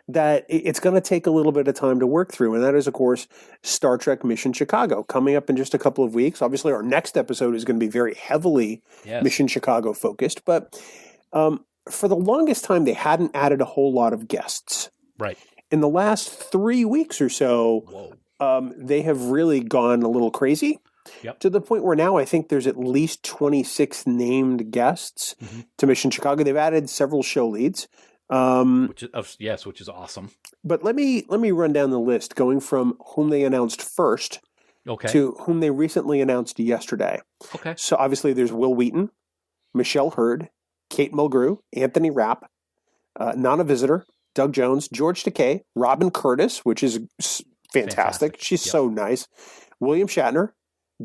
that it's going to take a little bit of time to work through. And that is, of course, Star Trek Mission Chicago coming up in just a couple of weeks. Obviously, our next episode is going to be very heavily Mission Chicago focused, but, for the longest time, they hadn't added a whole lot of guests. Right. In the last 3 weeks or so, they have really gone a little crazy to the point where now I think there's at least 26 named guests to Mission Chicago. They've added several show leads. Which is awesome. But let me run down the list, going from whom they announced first to whom they recently announced yesterday. Okay. So obviously there's Will Wheaton, Michelle Hurd, Kate Mulgrew, Anthony Rapp, Nana Visitor, Doug Jones, George Takei, Robin Curtis, which is fantastic. She's so nice. William Shatner,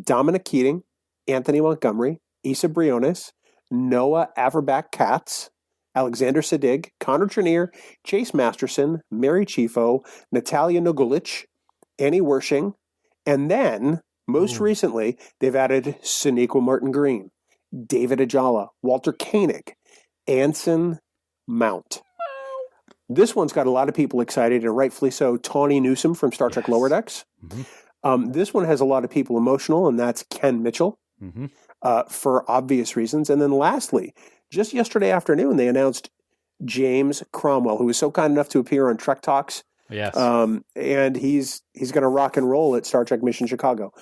Dominic Keating, Anthony Montgomery, Issa Briones, Noah Averbach-Katz, Alexander Siddig, Connor Trenier, Chase Masterson, Mary Chifo, Natalia Nogulich, Annie Wershing, and then, most recently, they've added Sonequa Martin Green, David Ajala, Walter Koenig, Anson Mount. This one's got a lot of people excited, and rightfully so. Tawny Newsome from Star Trek Lower Decks. This one has a lot of people emotional, and that's Ken Mitchell, for obvious reasons. And then lastly, just yesterday afternoon, they announced James Cromwell, who was so kind enough to appear on Trek Talks. Yes. And he's going to rock and roll at Star Trek Mission Chicago.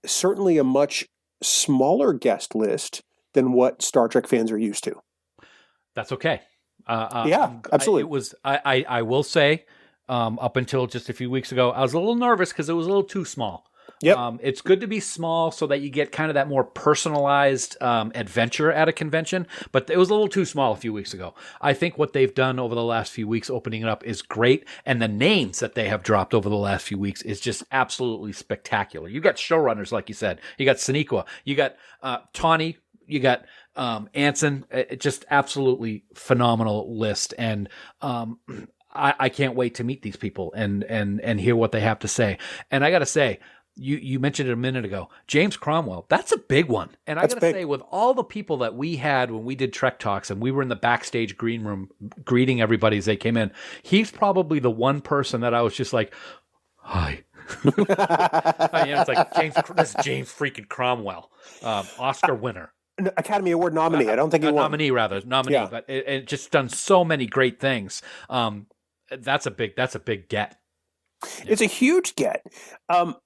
Certainly a much smaller guest list than what Star Trek fans are used to. That's okay. Yeah, absolutely. I will say, up until just a few weeks ago, I was a little nervous because it was a little too small. Yep. It's good to be small so that you get kind of that more personalized adventure at a convention, but it was a little too small a few weeks ago. I think what they've done over the last few weeks opening it up is great, and the names that they have dropped over the last few weeks is just absolutely spectacular. You got showrunners, like you said. You got Sonequa. You got Tawny. You got Anson. Just absolutely phenomenal list, and I can't wait to meet these people and hear what they have to say. And I got to say, you mentioned it a minute ago, James Cromwell, that's a big one. And I got to say, with all the people that we had when we did Trek Talks and we were in the backstage green room greeting everybody as they came in, he's probably the one person that I was just like, hi. It's like, that's James freaking Cromwell, Oscar winner. Academy Award nominee. I don't think he won. Nominee, but it just done so many great things. That's a big get. It's a huge get.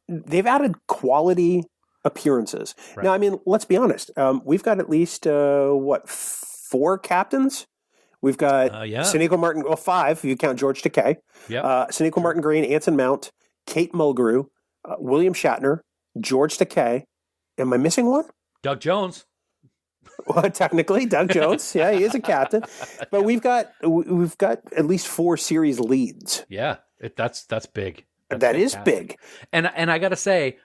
They've added quality appearances. Right. Now, I mean, let's be honest. We've got at least, 4 captains? We've got Sonequa Martin, 5 if you count George Takei. Sonequa Martin Green, Anson Mount, Kate Mulgrew, William Shatner, George Takei. Am I missing one? Doug Jones. Well, technically, Doug Jones. Yeah, he is a captain. But we've got at least 4 series leads. Yeah, that's big. That is big. And I got to say,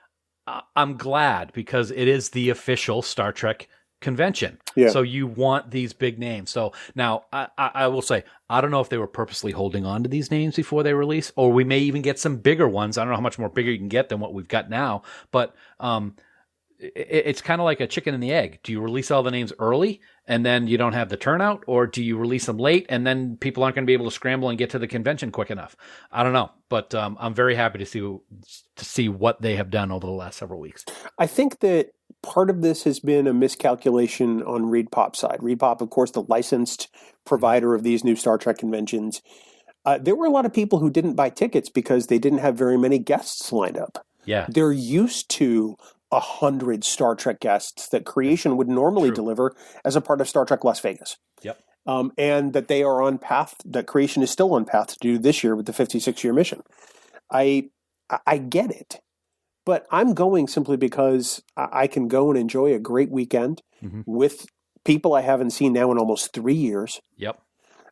I'm glad because it is the official Star Trek convention. Yeah. So you want these big names. So now I will say, I don't know if they were purposely holding on to these names before they release, or we may even get some bigger ones. I don't know how much more bigger you can get than what we've got now, but it's kind of like a chicken and the egg. Do you release all the names early and then you don't have the turnout, or do you release them late and then people aren't going to be able to scramble and get to the convention quick enough? I don't know, but I'm very happy to see what they have done over the last several weeks. I think that part of this has been a miscalculation on ReedPop's side. ReedPop, of course, the licensed provider of these new Star Trek conventions. There were a lot of people who didn't buy tickets because they didn't have very many guests lined up. Yeah. They're used to 100 Star Trek guests that Creation would normally deliver as a part of Star Trek Las Vegas. Yep. And that they are on path, that Creation is still on path to do this year with the 56-year mission. I get it, but I'm going simply because I can go and enjoy a great weekend with people I haven't seen now in almost 3 years. Yep.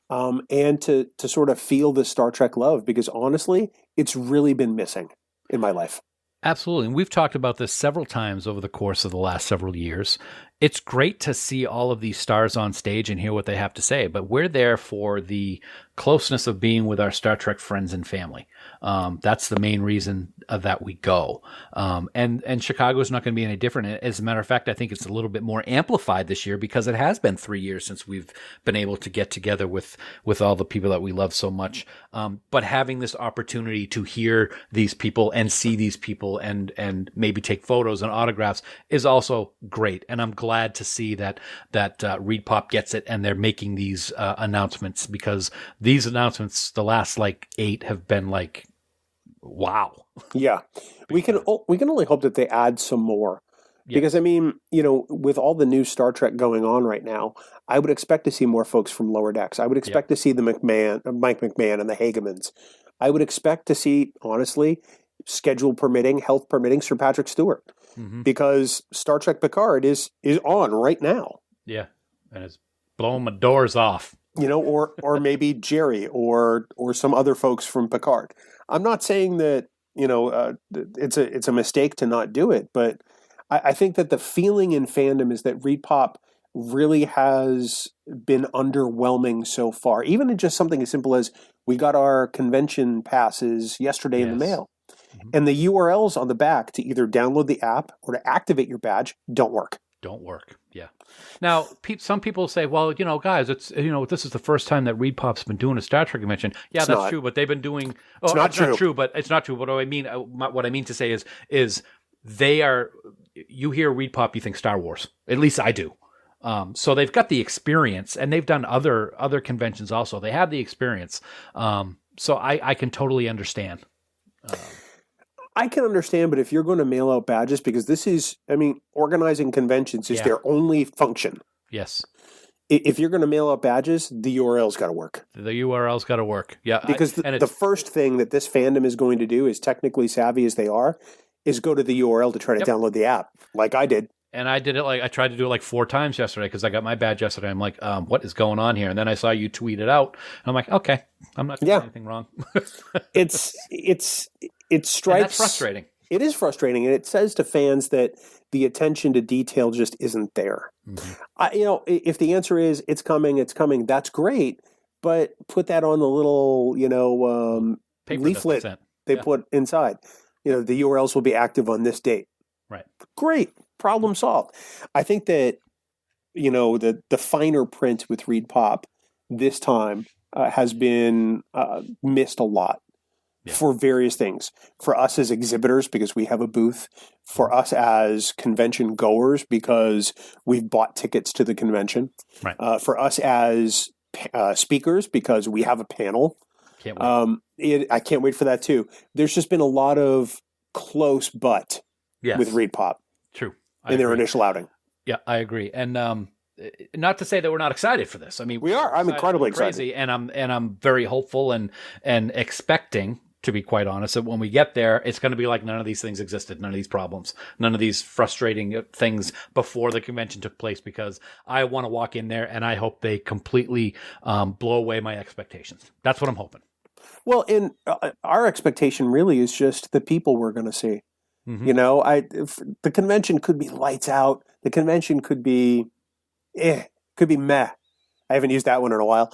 And to sort of feel the Star Trek love, because honestly, it's really been missing in my life. Absolutely. And we've talked about this several times over the course of the last several years. It's great to see all of these stars on stage and hear what they have to say, but we're there for the closeness of being with our Star Trek friends and family. That's the main reason that we go. And Chicago is not going to be any different. As a matter of fact, I think it's a little bit more amplified this year because it has been 3 years since we've been able to get together with all the people that we love so much. But having this opportunity to hear these people and see these people and maybe take photos and autographs is also great. And I'm glad to see that Reed Pop gets it and they're making these announcements, because these announcements, the last 8 have been wow. Yeah. We can only hope that they add some more. Yeah. Because, with all the new Star Trek going on right now, I would expect to see more folks from Lower Decks. I would expect to see the Mike McMahon and the Hagemans. I would expect to see, honestly, schedule permitting, health permitting, Sir Patrick Stewart. Because Star Trek Picard is on right now. Yeah. And it's blowing my doors off. Or maybe Jerry or some other folks from Picard. I'm not saying that, it's a mistake to not do it, but I think that the feeling in fandom is that Reed Pop really has been underwhelming so far. Even in just something as simple as we got our convention passes yesterday in the mail. And the URLs on the back to either download the app or to activate your badge don't work. Yeah. Now, some people say, well, guys, it's, this is the first time that Reed Pop's been doing a Star Trek convention. Yeah, it's that's not true, but they've been doing. Oh, it's not true. But it's not true. What do I mean? What I mean to say is they are. You hear Reed Pop, you think Star Wars. At least I do. So they've got the experience, and they've done other conventions also. They have the experience. So I can totally understand. I can understand, but if you're going to mail out badges, because this is, organizing conventions is their only function. Yes. If you're going to mail out badges, the URL's got to work. The URL's got to work. Yeah. Because the first thing that this fandom is going to do, as technically savvy as they are, is go to the URL to try to download the app, like I did. And I did it I tried to do it 4 times yesterday because I got my badge yesterday. I'm like, what is going on here? And then I saw you tweet it out. And I'm like, okay, I'm not doing anything wrong. It strikes. And that's frustrating. It is frustrating, and it says to fans that the attention to detail just isn't there. If the answer is it's coming, that's great. But put that on the little, leaflet they put inside. The URLs will be active on this date. Right. Great. Problem solved. I think that, the finer print with Reed Pop this time has been missed a lot. Yeah. For various things. For us as exhibitors, because we have a booth. For us as convention goers, because we've bought tickets to the convention. Right. For us as speakers, because we have a panel. Can't wait. I can't wait for that too. There's just been a lot of close butt with Reed Pop. True. In their initial outing. Yeah, I agree. And not to say that we're not excited for this. We are. I'm incredibly excited. And I'm very hopeful and expecting, to be quite honest, that when we get there, it's going to be like none of these things existed, none of these problems, none of these frustrating things before the convention took place, because I want to walk in there and I hope they completely blow away my expectations. That's what I'm hoping. Well, and our expectation really is just the people we're going to see. Mm-hmm. The convention could be lights out. The convention could be meh. I haven't used that one in a while.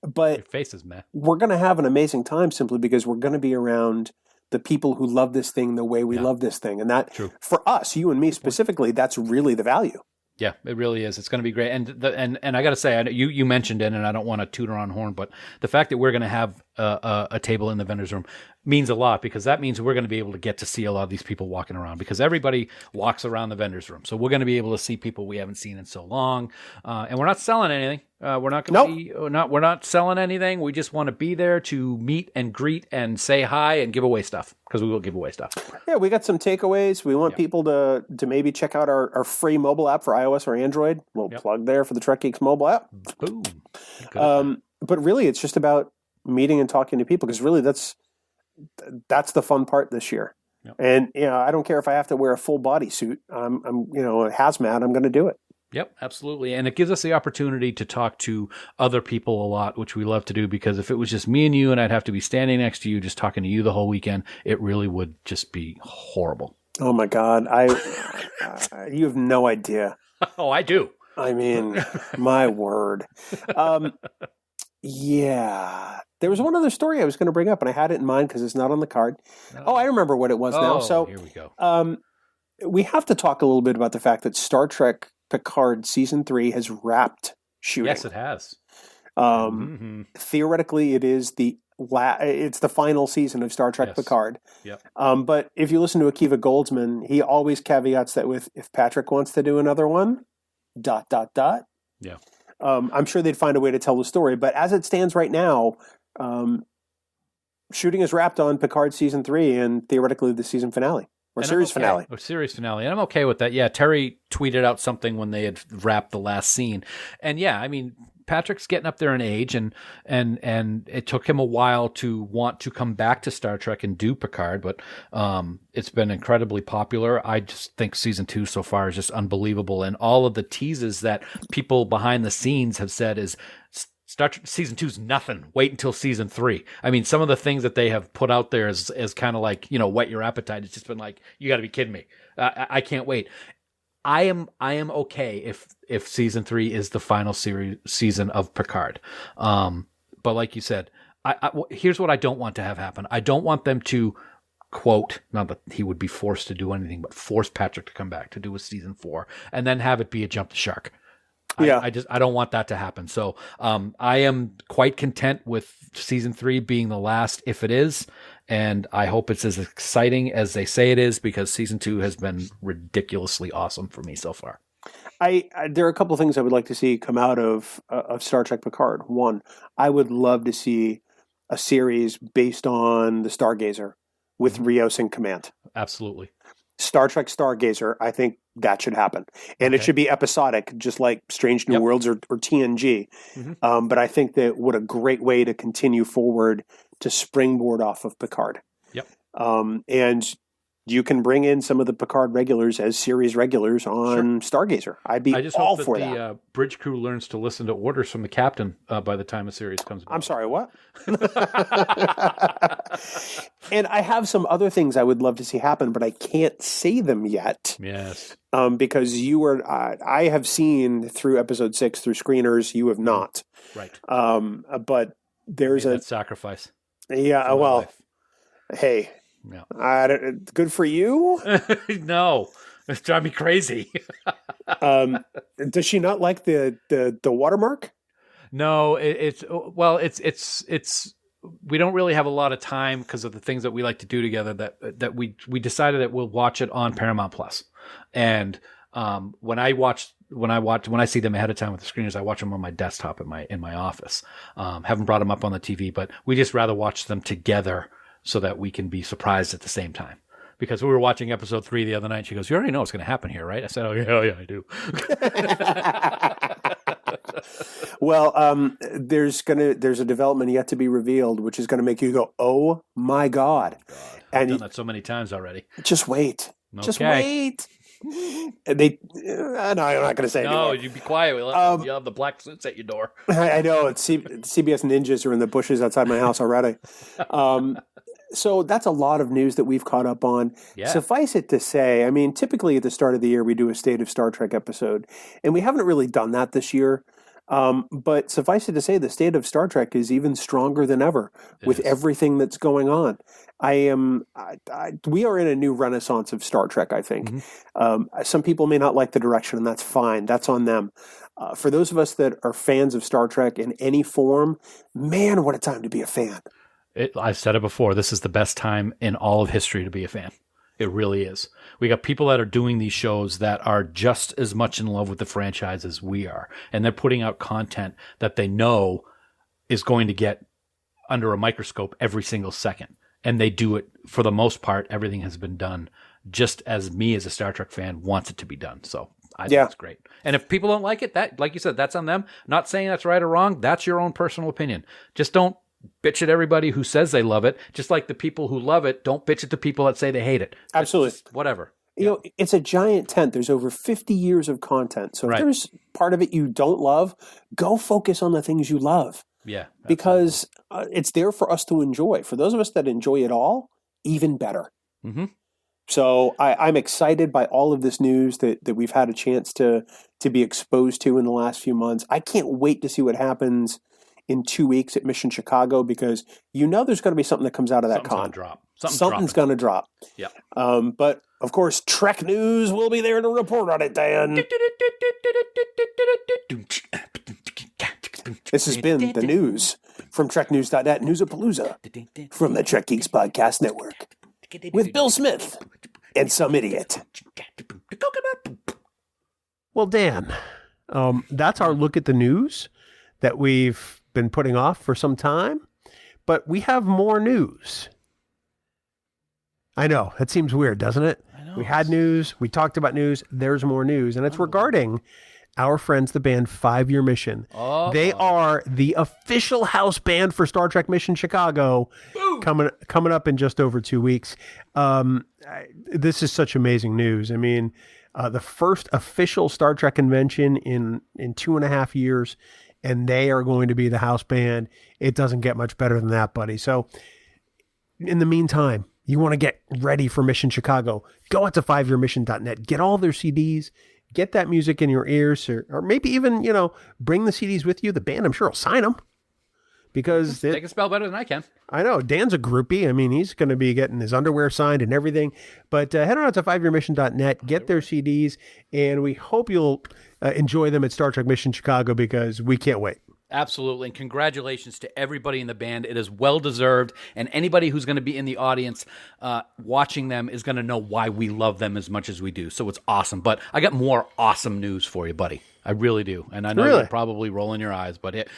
But your face is meh. We're going to have an amazing time simply because we're going to be around the people who love this thing the way we love this thing. And that, for us, you and me specifically, that's really the value. Yeah, it really is. It's going to be great. And I got to say, you mentioned it, and I don't want to toot our own horn, but the fact that we're going to have a table in the vendors room means a lot, because that means we're going to be able to get to see a lot of these people walking around, because everybody walks around the vendors room. So we're going to be able to see people we haven't seen in so long. And we're not selling anything. We're not going to we're not selling anything. We just want to be there to meet and greet and say hi and give away stuff, because we will give away stuff. Yeah, we got some takeaways. We want people to maybe check out our free mobile app for iOS or Android. We'll plug there for the Trek Geeks mobile app. Boom. But really, it's just about meeting and talking to people, because really that's the fun part this year. Yep. And I don't care if I have to wear a full body suit. I'm a hazmat. I'm going to do it. Yep, absolutely. And it gives us the opportunity to talk to other people a lot, which we love to do, because if it was just me and you and I'd have to be standing next to you just talking to you the whole weekend, it really would just be horrible. Oh my God. You have no idea. Oh, I do. I mean, my word. Yeah. There was one other story I was going to bring up, and I had it in mind because it's not on the card. Oh, I remember what it was now. So here we go. We have to talk a little bit about the fact that Star Trek Picard Season 3 has wrapped shooting. Yes, it has. Theoretically, it is it's the final season of Star Trek Picard. Yep. But if you listen to Akiva Goldsman, he always caveats that with, if Patrick wants to do another one, ... Yeah. I'm sure they'd find a way to tell the story. But as it stands right now, shooting is wrapped on Picard Season 3 and theoretically the season finale. Or series finale. Or series finale. And I'm okay with that. Yeah, Terry tweeted out something when they had wrapped the last scene. And yeah, I mean, Patrick's getting up there in age, and it took him a while to want to come back to Star Trek and do Picard, but it's been incredibly popular. I just think season 2 so far is just unbelievable. And all of the teases that people behind the scenes have said is, Star Trek season 2 is nothing. Wait until season 3. I mean, some of the things that they have put out there is kind of like, whet your appetite. It's just been like, you got to be kidding me. I can't wait. I am okay if season 3 is the final season of Picard. But like you said, here's what I don't want to have happen. I don't want them to, quote, not that he would be forced to do anything, but force Patrick to come back to do a season 4 and then have it be a jump the shark. I don't want that to happen. So I am quite content with season 3 being the last, if it is, and I hope it's as exciting as they say it is, because season 2 has been ridiculously awesome for me so far. There are a couple of things I would like to see come out of Star Trek Picard. One, I would love to see a series based on the Stargazer with Rios in command. Absolutely. Star Trek Stargazer, I think that should happen. And it should be episodic, just like Strange New Worlds or TNG. Mm-hmm. But I think that what a great way to continue forward to springboard off of Picard. Yep. And you can bring in some of the Picard regulars as series regulars on Stargazer. I'd be all for that. I just hope the bridge crew learns to listen to orders from the captain by the time a series comes back. I'm sorry, what? And I have some other things I would love to see happen, but I can't say them yet. Yes. Because I have seen through episode 6 through screeners. You have not. Right. But there's that sacrifice. Yeah. Well, hey. Yeah. Good for you. No, it's driving me crazy. Does she not like the watermark? No, it's we don't really have a lot of time because of the things that we like to do together. That we decided that we'll watch it on Paramount Plus, and when I see them ahead of time with the screeners, I watch them on my desktop in my office. Haven't brought them up on the TV, but we just rather watch them together, so that we can be surprised at the same time. Because we were watching episode 3 the other night. She goes, "You already know what's going to happen here, right?" I said, "Oh, yeah, I do." Well, there's a development yet to be revealed, which is going to make you go, "Oh my God!" I've done that so many times already. Just wait. Okay. Just wait. And no, I'm not going to say it anymore. No, you be quiet. You'll have the black suits at your door. I know. CBS ninjas are in the bushes outside my house already. So that's a lot of news that we've caught up on. Yeah. Suffice it to say, I mean, typically at the start of the year, we do a State of Star Trek episode, and we haven't really done that this year. But suffice it to say, the State of Star Trek is even stronger than ever with everything that's going on. We are in a new renaissance of Star Trek, I think. Mm-hmm. Some people may not like the direction, and that's fine. That's on them. For those of us that are fans of Star Trek in any form, man, what a time to be a fan. I've said it before. This is the best time in all of history to be a fan. It really is. We got people that are doing these shows that are just as much in love with the franchise as we are. And they're putting out content that they know is going to get under a microscope every single second. And they do it, for the most part, everything has been done just as me as a Star Trek fan wants it to be done. So I think it's great. And if people don't like it, that, like you said, that's on them. Not saying that's right or wrong. That's your own personal opinion. Just don't bitch at everybody who says they love it. Just like the people who love it, don't bitch at the people that say they hate it. Absolutely. Just whatever. You know, it's a giant tent. There's over 50 years of content. So if there's part of it you don't love, go focus on the things you love. Yeah. Because it's there for us to enjoy. For those of us that enjoy it all, even better. Mm-hmm. So I'm excited by all of this news that we've had a chance to be exposed to in the last few months. I can't wait to see what happens in 2 weeks at Mission Chicago, because there's going to be something that comes out of that con. Something's going to drop. Yeah. But of course, Trek News will be there to report on it, Dan. This has been the news from TrekNews.net, Newsapalooza, from the Trek Geeks Podcast Network, with Bill Smith and some idiot. Well, Dan, that's our look at the news that we've been putting off for some time, but we have more news. I know, that seems weird, doesn't it? I know. We had news, we talked about news, there's more news, and it's regarding our friends, the band 5 Year Mission. They are the official house band for Star Trek Mission Chicago, coming up in just over 2 weeks. This is such amazing news. I mean, the first official Star Trek convention in 2.5 years, and they are going to be the house band. It doesn't get much better than that, buddy. So in the meantime, you want to get ready for Mission Chicago, go out to 5yearmission.net, get all their CDs, get that music in your ears, or maybe even, bring the CDs with you. The band, I'm sure, will sign them. Because they can spell better than I can. I know. Dan's a groupie. I mean, he's going to be getting his underwear signed and everything. But head on out to 5yearmission.net, get their CDs, and we hope you'll enjoy them at Star Trek Mission Chicago, because we can't wait. Absolutely. And congratulations to everybody in the band. It is well-deserved. And anybody who's going to be in the audience watching them is going to know why we love them as much as we do. So it's awesome. But I got more awesome news for you, buddy. I really do. And I know you're probably rolling your eyes. But,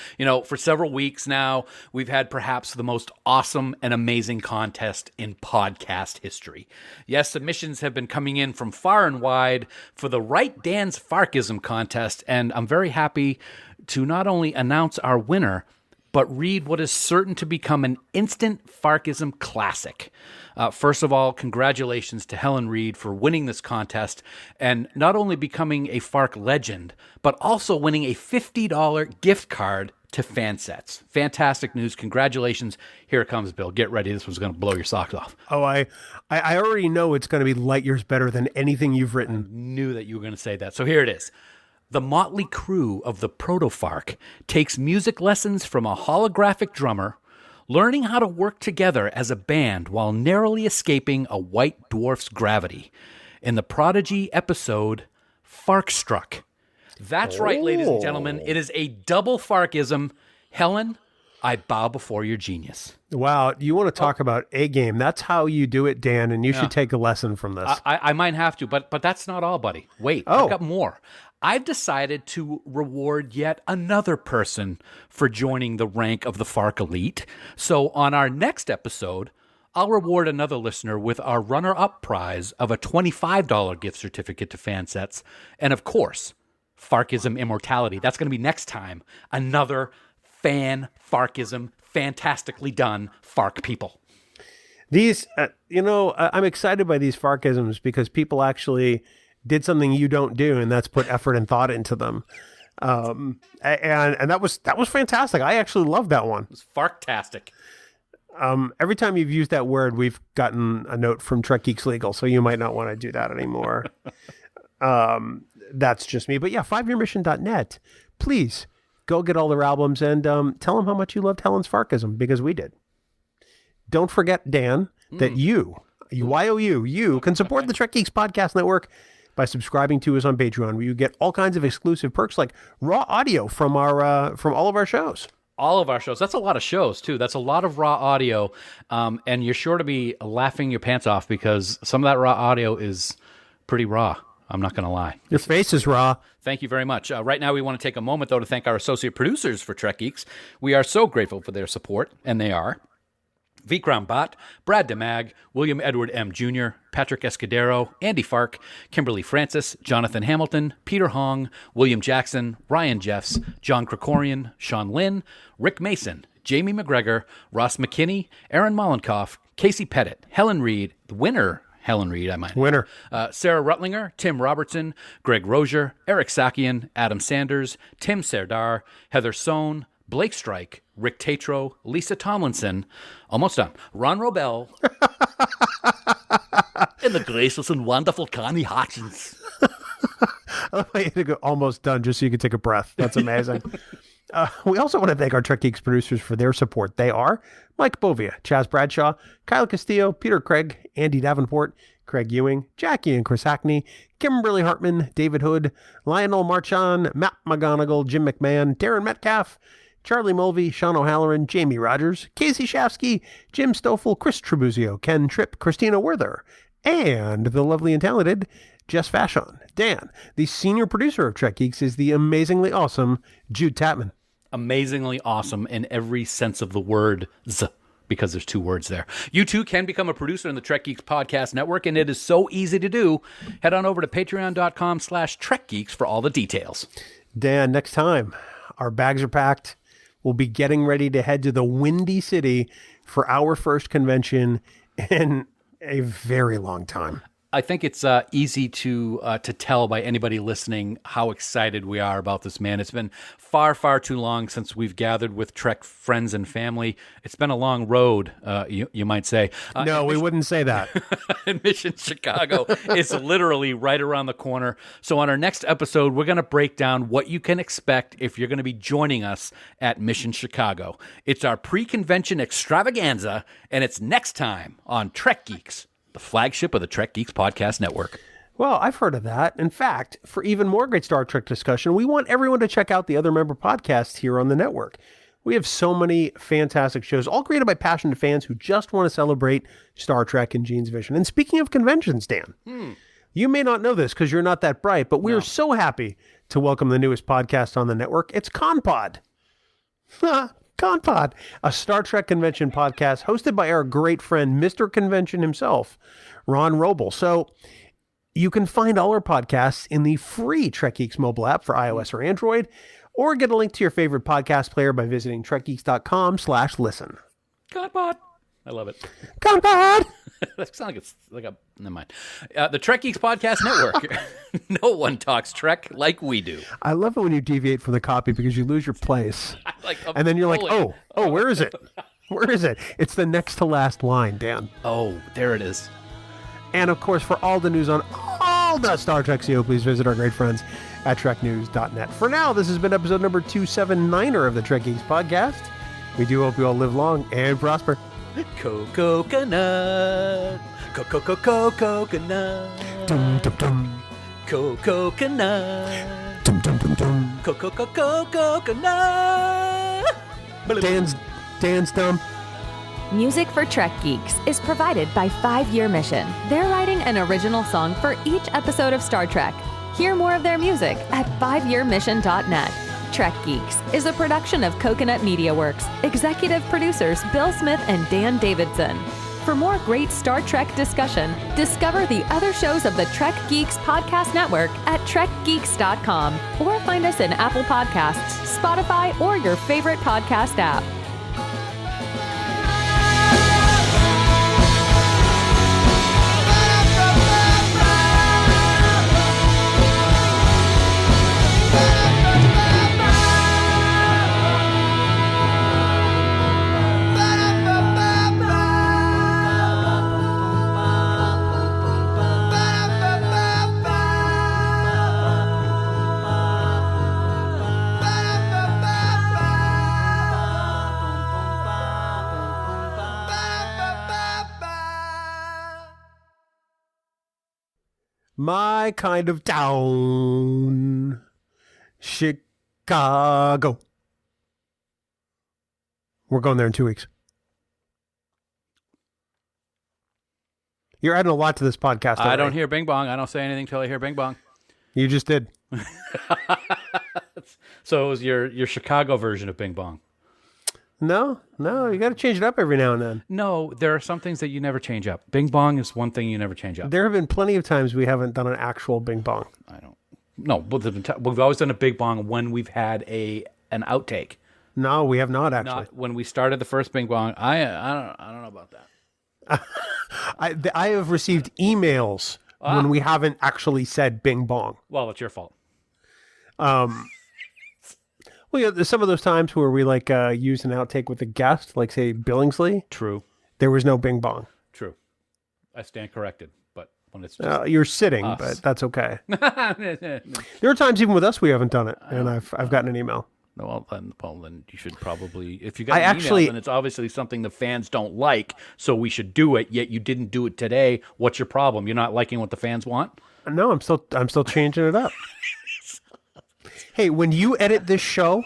for several weeks now, we've had perhaps the most awesome and amazing contest in podcast history. Yes, submissions have been coming in from far and wide for the Right Dan's Farkism contest. And I'm very happy to not only announce our winner, but read what is certain to become an instant Farkism classic. First of all, congratulations to Helen Reed for winning this contest, and not only becoming a Fark legend, but also winning a $50 gift card to Fansets. Fantastic news. Congratulations. Here it comes, Bill. Get ready. This one's going to blow your socks off. Oh, I already know it's going to be light years better than anything you've written. I knew that you were going to say that. So here it is. The motley crew of the Proto-Fark takes music lessons from a holographic drummer, learning how to work together as a band while narrowly escaping a white dwarf's gravity in the Prodigy episode Farkstruck. That's right, ladies and gentlemen. It is a double Farkism. Helen, I bow before your genius. Wow, you want to talk about A game. That's how you do it, Dan, and you should take a lesson from this. I might have to, but that's not all, buddy. Wait, I've got more. I've decided to reward yet another person for joining the rank of the Fark elite. So on our next episode, I'll reward another listener with our runner-up prize of a $25 gift certificate to Fansets. And of course, Farkism immortality. That's going to be next time. Another fan Farkism, fantastically done Fark people. These, I'm excited by these Farkisms because people actually did something you don't do, and that's put effort and thought into them. And that was fantastic. I actually loved that one. It was Farktastic. Every time you've used that word, we've gotten a note from Trek Geeks Legal, so you might not want to do that anymore. That's just me. But yeah, 5yearmission.net. Please go get all their albums and tell them how much you loved Helen's Farkism, because we did. Don't forget, Dan, that you can support the Trek Geeks Podcast Network by subscribing to us on Patreon, where you get all kinds of exclusive perks like raw audio from all of our shows. All of our shows. That's a lot of shows, too. That's a lot of raw audio. And you're sure to be laughing your pants off because some of that raw audio is pretty raw. I'm not going to lie. Your face is raw. Thank you very much. Right now, we want to take a moment, though, to thank our associate producers for Trek Geeks. We are so grateful for their support, and they are Vikram Bhatt, Brad DeMag, William Edward M. Jr., Patrick Escudero, Andy Fark, Kimberly Francis, Jonathan Hamilton, Peter Hong, William Jackson, Ryan Jeffs, John Krikorian, Sean Lynn, Rick Mason, Jamie McGregor, Ross McKinney, Aaron Mollenkoff, Casey Pettit, Helen Reed, the winner, Helen Reed, I might. Winner. Sarah Rutlinger, Tim Robertson, Greg Rozier, Eric Sakian, Adam Sanders, Tim Serdar, Heather Sohn, Blake Strike, Rick Tatro, Lisa Tomlinson, almost done, Ron Robel, and the gracious and wonderful Connie Hutchins. I love how you had to go almost done just so you could take a breath. That's amazing. We also want to thank our Trek Geeks producers for their support. They are Mike Bovia, Chaz Bradshaw, Kyle Castillo, Peter Craig, Andy Davenport, Craig Ewing, Jackie and Chris Hackney, Kimberly Hartman, David Hood, Lionel Marchand, Matt McGonigal, Jim McMahon, Darren Metcalf, Charlie Mulvey, Sean O'Halloran, Jamie Rogers, Casey Shafsky, Jim Stoffel, Chris Trabuzio, Ken Tripp, Christina Werther, and the lovely and talented Jess Vashon. Dan, the senior producer of Trek Geeks, is the amazingly awesome Jude Tapman. Amazingly awesome in every sense of the word, because there's two words there. You too can become a producer in the Trek Geeks Podcast Network, and it is so easy to do. Head on over to patreon.com/TrekGeeks for all the details. Dan, next time, our bags are packed. We'll be getting ready to head to the Windy City for our first convention in a very long time. I think it's easy to tell by anybody listening how excited we are about this, man. It's been far, far too long since we've gathered with Trek friends and family. It's been a long road, you might say. No, we wouldn't say that. And Mission Chicago is literally right around the corner. So on our next episode, we're going to break down what you can expect if you're going to be joining us at Mission Chicago. It's our pre-convention extravaganza, and it's next time on Trek Geeks, the flagship of the Trek Geeks Podcast Network. Well, I've heard of that. In fact, for even more great Star Trek discussion, we want everyone to check out the other member podcasts here on the network. We have so many fantastic shows, all created by passionate fans who just want to celebrate Star Trek and Gene's vision. And speaking of conventions, Dan, you may not know this because you're not that bright, but we are so happy to welcome the newest podcast on the network. It's ConPod. ConPod, a Star Trek convention podcast hosted by our great friend, Mr. Convention himself, Ron Roble. So you can find all our podcasts in the free Trek Geeks mobile app for iOS or Android, or get a link to your favorite podcast player by visiting trekgeeks.com/listen. ConPod. I love it. ConPod! That sounds like it's like a... Never mind. The Trek Geeks Podcast Network. No one talks Trek like we do. I love it when you deviate from the copy because you lose your place. And then you're like, oh, where is it? Where is it? It's the next to last line, Dan. Oh, there it is. And of course, for all the news on all the Star Trek CO, please visit our great friends at treknews.net. For now, this has been episode number 279er of the Trek Geeks Podcast. We do hope you all live long and prosper. Coconut. Coconut. Dum, dum, dum. Coconut. Dum, dum, dum, dum. Coconut. Dan's dumb. Music for Trek Geeks is provided by 5 Year Mission. They're writing an original song for each episode of Star Trek. Hear more of their music at 5yearmission.net. Trek Geeks is a production of Coconut Media Works. Executive producers Bill Smith and Dan Davidson. For more great Star Trek discussion, discover the other shows of the Trek Geeks Podcast Network at trekgeeks.com, or find us in Apple Podcasts, Spotify, or your favorite podcast app. My kind of town, Chicago. We're going there in 2 weeks. You're adding a lot to this podcast. I don't hear Bing Bong. I don't say anything till I hear Bing Bong. You just did. So it was your Chicago version of Bing Bong. No, you got to change it up every now and then. No, there are some things that you never change up. Bing Bong is one thing you never change up. There have been plenty of times we haven't done an actual Bing Bong. No, but we've always done a Bing Bong when we've had an outtake. No, we have not actually. Not when we started the first Bing Bong. I don't know about that. I have received emails when we haven't actually said Bing Bong. Well, it's your fault. Well, yeah, there's some of those times where we use an outtake with a guest, like say Billingsley. True. There was no Bing Bong. True. I stand corrected, but when it's just you're sitting, us. but that's okay. There are times even with us we haven't done it, and I've gotten an email. Well, then you should probably, if you got an email, then it's obviously something the fans don't like, so we should do it, yet you didn't do it today. What's your problem? You're not liking what the fans want? No, I'm still changing it up. Hey, when you edit this show,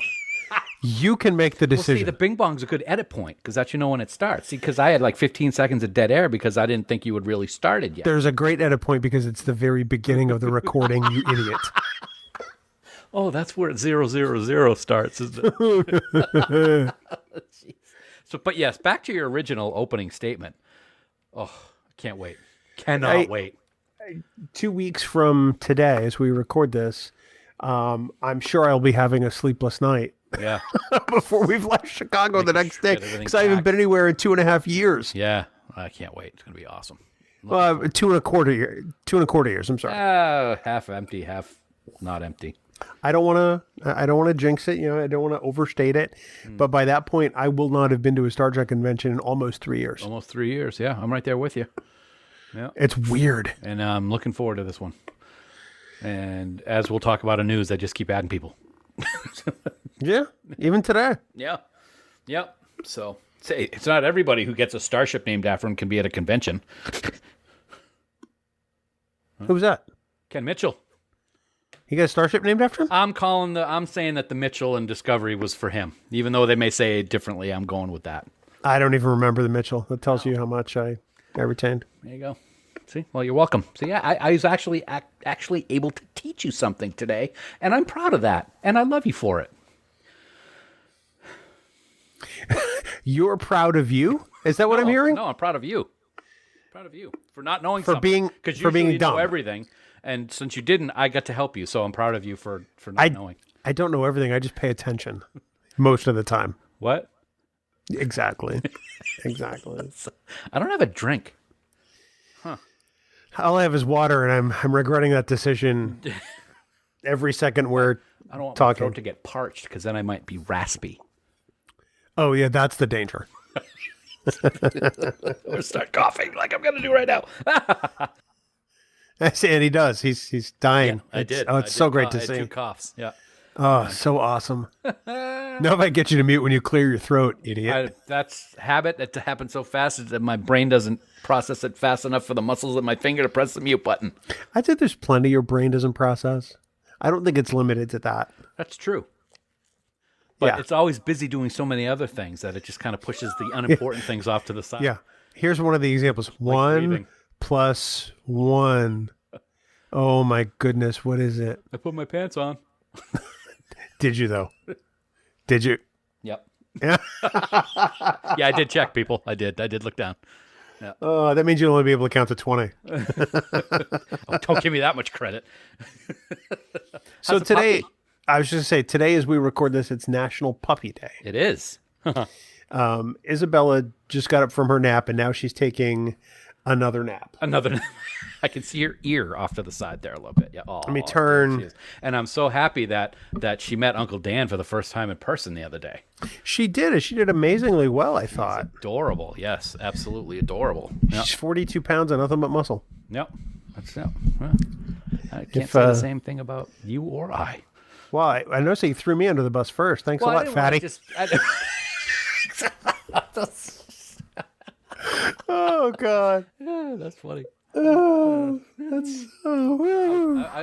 you can make the decision. Well, see, the Bing Bong's a good edit point, because that's when it starts. See, because I had 15 seconds of dead air because I didn't think you had really started yet. There's a great edit point because it's the very beginning of the recording, you idiot. Oh, that's where 000 starts, isn't it? So, but yes, back to your original opening statement. Oh, I can't wait. Cannot wait. 2 weeks from today, as we record this, I'm sure I'll be having a sleepless night. Yeah. Before we've left Chicago the next day, because I haven't been anywhere in 2.5 years. Yeah, I can't wait. It's going to be awesome. 2.25 years. I'm sorry. Half empty, half not empty. I don't want to jinx it. I don't want to overstate it. But by that point, I will not have been to a Star Trek convention in almost 3 years. Almost 3 years. Yeah, I'm right there with you. Yeah, it's weird, and I'm looking forward to this one. And as we'll talk about in news, I just keep adding people. Yeah, even today. Yeah. Yep. So it's not everybody who gets a starship named after him can be at a convention. Who's that? Ken Mitchell. He got a starship named after him? I'm saying that the Mitchell and Discovery was for him. Even though they may say it differently, I'm going with that. I don't even remember the Mitchell. That tells you how much I retained. There you go. See? Well, you're welcome. So yeah, I was actually able to teach you something today, and I'm proud of that, and I love you for it. You're proud of you? Is that what I'm hearing? No, I'm proud of you. Proud of you for not knowing for something. For being you dumb. know everything, and since you didn't, I got to help you. So I'm proud of you for not knowing. I don't know everything. I just pay attention most of the time. What? Exactly. Exactly. I don't have a drink. All I have is water, and I'm regretting that decision every second we're I don't want talking. my throat to get parched because then I might be raspy. Oh yeah, that's the danger. Or start coughing like I'm going to do right now. And he does. He's dying. Yeah, I did. Oh, it's so great to I had see. 2 coughs. Yeah. Oh, so awesome. Now if I get you to mute when you clear your throat, idiot. That's habit. It happens so fast that my brain doesn't process it fast enough for the muscles of my finger to press the mute button. I think there's plenty your brain doesn't process. I don't think it's limited to that. That's true. But it's always busy doing so many other things that it just kind of pushes the unimportant things off to the side. Yeah. Here's one of the examples. 1 + 1. Oh my goodness. What is it? I put my pants on. Did you though? Did you? Yep. Yeah. Yeah, I did check, people. I did look down. Yeah. That means you'll only be able to count to 20. Oh, don't give me that much credit. So today, I was just going to say, today as we record this, it's National Puppy Day. It is. Isabella just got up from her nap, and now she's taking another nap. I can see her ear off to the side there a little bit. Yeah. Oh, Let me turn. There she is. And I'm so happy that she met Uncle Dan for the first time in person the other day. She did. She did amazingly well, I thought. Adorable. Yes, absolutely adorable. Yep. She's 42 pounds of nothing but muscle. Yep. Well, I can't say the same thing about you or I. Well, I noticed that you threw me under the bus first. Thanks a lot, fatty. Oh, God. Yeah, that's funny. Oh, that's so... I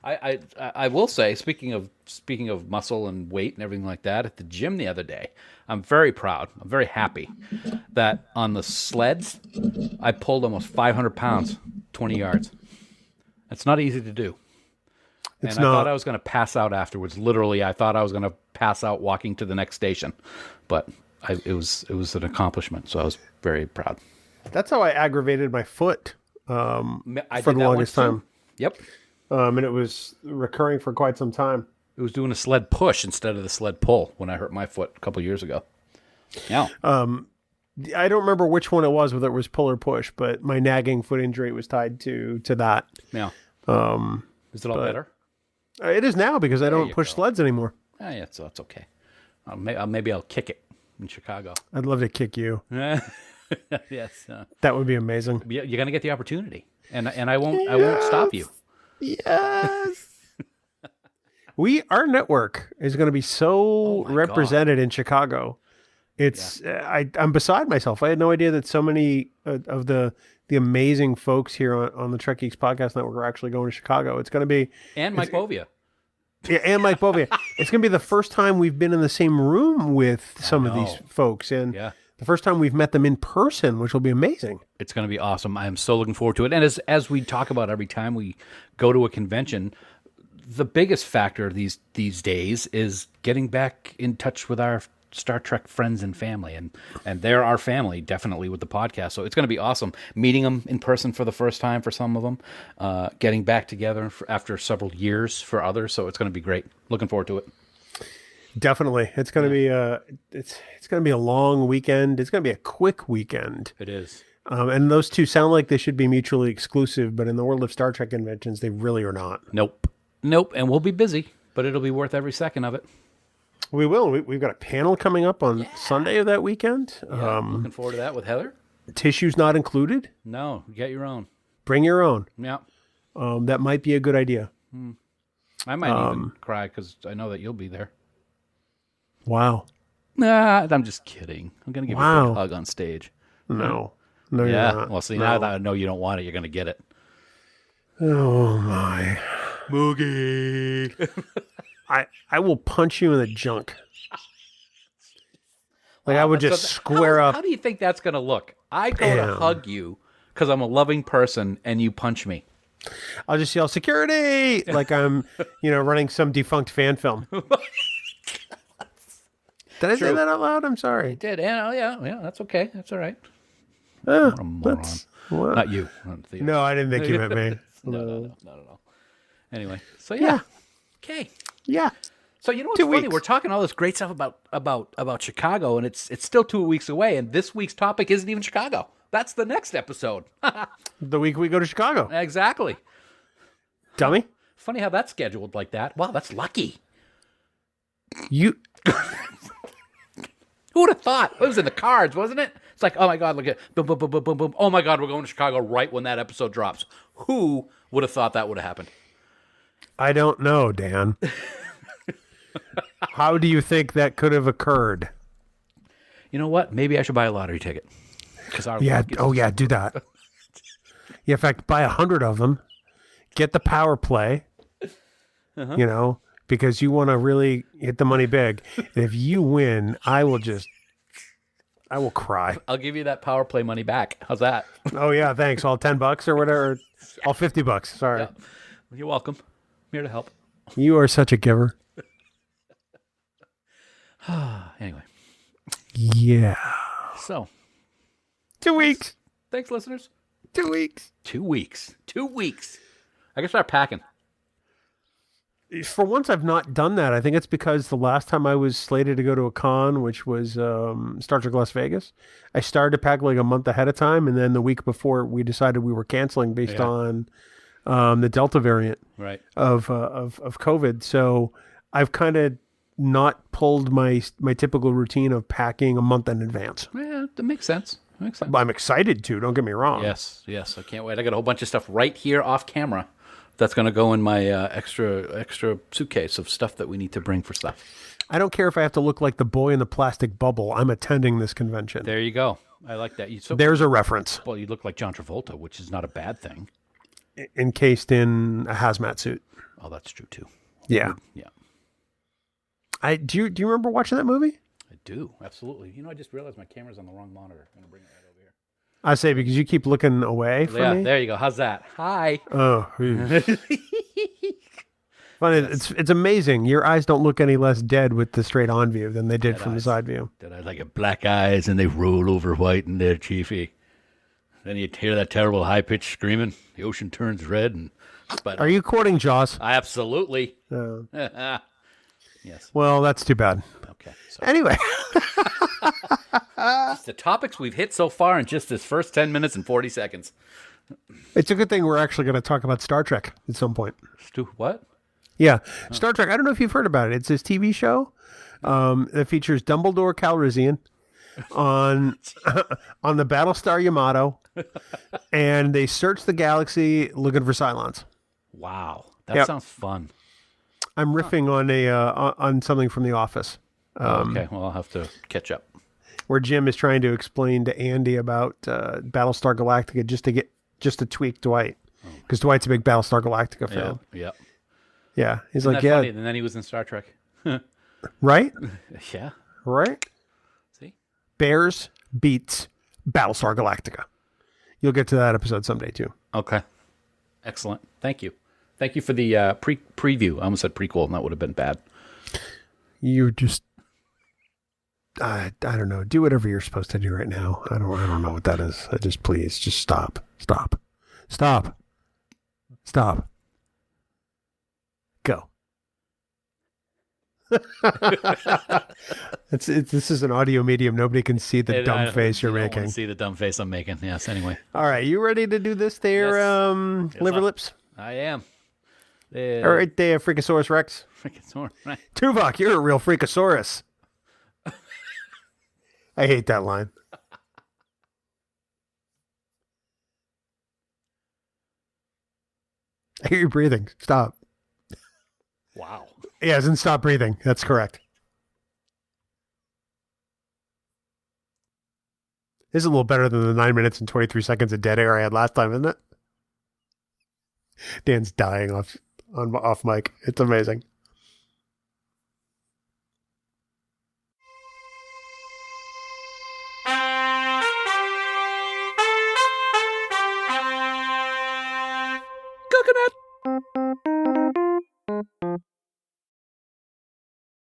I will say, speaking of muscle and weight and everything like that, at the gym the other day, I'm very proud. I'm very happy that on the sleds, I pulled almost 500 pounds, 20 yards. It's not easy to do. I thought I was going to pass out afterwards. Literally, I thought I was going to pass out walking to the next station, but it was an accomplishment. So I was very proud. That's how I aggravated my foot I for did the that longest time. Yep. And it was recurring for quite some time. It was doing a sled push instead of the sled pull when I hurt my foot a couple years ago. Yeah. I don't remember which one it was, whether it was pull or push, but my nagging foot injury was tied to that. Yeah. Is it all better? It is now because I don't push sleds anymore. Oh, yeah, so that's okay. Maybe I'll kick it in Chicago. I'd love to kick you. Yes. That would be amazing. You're going to get the opportunity, and I won't stop you. Yes. Our network is going to be so represented in Chicago. It's I'm beside myself. I had no idea that so many of the amazing folks here on the Trek Geeks podcast network are actually going to Chicago. It's going to be Mike Bovia. Yeah, and Mike Bovia. It's going to be the first time we've been in the same room with some of these folks, and the first time we've met them in person, which will be amazing. It's going to be awesome. I am so looking forward to it. And as we talk about every time we go to a convention, the biggest factor these days is getting back in touch with our Star Trek friends and family, and they're our family definitely with the podcast. So it's going to be awesome meeting them in person for the first time for some of them, getting back together after several years for others. So it's going to be great. Looking forward to it. Definitely, it's going to be it's going to be a long weekend. It's going to be a quick weekend. It is. And those two sound like they should be mutually exclusive, but in the world of Star Trek conventions, they really are not. Nope. And we'll be busy, but it'll be worth every second of it. We will. We've got a panel coming up on Sunday of that weekend. Yeah, looking forward to that with Heather. Tissues not included. No, you get your own. Bring your own. Yeah. That might be a good idea. I might even cry because I know that you'll be there. Wow. Nah, I'm just kidding. I'm going to give you a big hug on stage. No, you're not. Well, see, now that I know you don't want it, you're going to get it. Oh, my. Moogie. I will punch you in the junk. Like I would just square up. How do you think that's going to look? I go to hug you because I'm a loving person and you punch me. I'll just yell security like I'm, running some defunct fan film. Did I say that out loud? I'm sorry. I did. Yeah, that's okay. That's all right. What a moron. Not you. No, I didn't think you meant me. No, not at all. Anyway, so yeah. Okay. Yeah. So you know what's funny? We're talking all this great stuff about Chicago, and it's still 2 weeks away, and this week's topic isn't even Chicago. That's the next episode. The week we go to Chicago. Exactly. Dummy. Funny how that's scheduled like that. Wow, that's lucky. You... Who would have thought? It was in the cards, wasn't it? It's like, oh my God, look at boom, boom, boom, boom, boom, boom. Oh my God, we're going to Chicago right when that episode drops. Who would have thought that would have happened? I don't know, Dan. How do you think that could have occurred? You know what? Maybe I should buy a lottery ticket. Do that. Yeah, in fact, buy 100 of them. Get the power play. Because you want to really hit the money big. And if you win, I will cry. I'll give you that power play money back. How's that? Oh yeah, thanks. All $10 or whatever. All $50. Sorry. Yeah. You're welcome. I'm here to help. You are such a giver. Anyway. Yeah. So. 2 weeks. Thanks, listeners. 2 weeks. 2 weeks. 2 weeks. I can start packing. For once, I've not done that. I think it's because the last time I was slated to go to a con, which was Star Trek Las Vegas, I started to pack like a month ahead of time, and then the week before, we decided we were canceling based on the Delta variant of COVID. So I've kind of not pulled my typical routine of packing a month in advance. Yeah, that makes sense. I'm excited to. Don't get me wrong. Yes. I can't wait. I got a whole bunch of stuff right here off camera. That's going to go in my extra suitcase of stuff that we need to bring for stuff. I don't care if I have to look like the boy in the plastic bubble. I'm attending this convention. There you go. I like that. There's a reference. Well, you look like John Travolta, which is not a bad thing. encased in a hazmat suit. Oh, that's true too. Yeah. Yeah. Do you remember watching that movie? I do, absolutely. I just realized my camera's on the wrong monitor. I'm gonna bring it right over here. I say because you keep looking away from me. There you go. How's that? Hi. Oh, funny. It's amazing. Your eyes don't look any less dead with the straight on view than they did from the side view. That I like black eyes and they roll over white and they're chiefy. Then you hear that terrible high pitched screaming. The ocean turns red and. But are you quoting Jaws? Absolutely. Yes. Well, that's too bad. Okay. Anyway. Just the topics we've hit so far in just this first 10 minutes and 40 seconds. It's a good thing we're actually going to talk about Star Trek at some point. What? Yeah. Star Trek. I don't know if you've heard about it. It's this TV show that features Dumbledore Calrissian on the Battlestar Yamato, and they search the galaxy looking for Cylons. Wow. That sounds fun. I'm riffing on something from The Office. Okay, well, I'll have to catch up. Where Jim is trying to explain to Andy about Battlestar Galactica just to tweak Dwight. Because Dwight's a big Battlestar Galactica fan. Yeah. Yeah. He's Isn't like, that yeah. funny? And then he was in Star Trek. Right? Yeah. Right? See? Bears beats Battlestar Galactica. You'll get to that episode someday, too. Okay. Excellent. Thank you. Thank you for the preview. I almost said prequel, and that would have been bad. You just... I don't know. Do whatever you're supposed to do right now. I don't know what that is. Please, just stop. Go. This is an audio medium. Nobody can see the dumb face you're making. Want to see the dumb face I'm making. Yes. Anyway. All right. You ready to do this there, Yes. liver lips? I am. All right there, Freakosaurus Rex. Freakosaurus. Right. Tuvok, you're a real Freakosaurus. I hate that line. I hear you breathing. Stop. Wow. Yeah, and stop breathing. That's correct. This is a little better than the 9 minutes and 23 seconds of dead air I had last time, isn't it? Dan's dying off mic. It's amazing.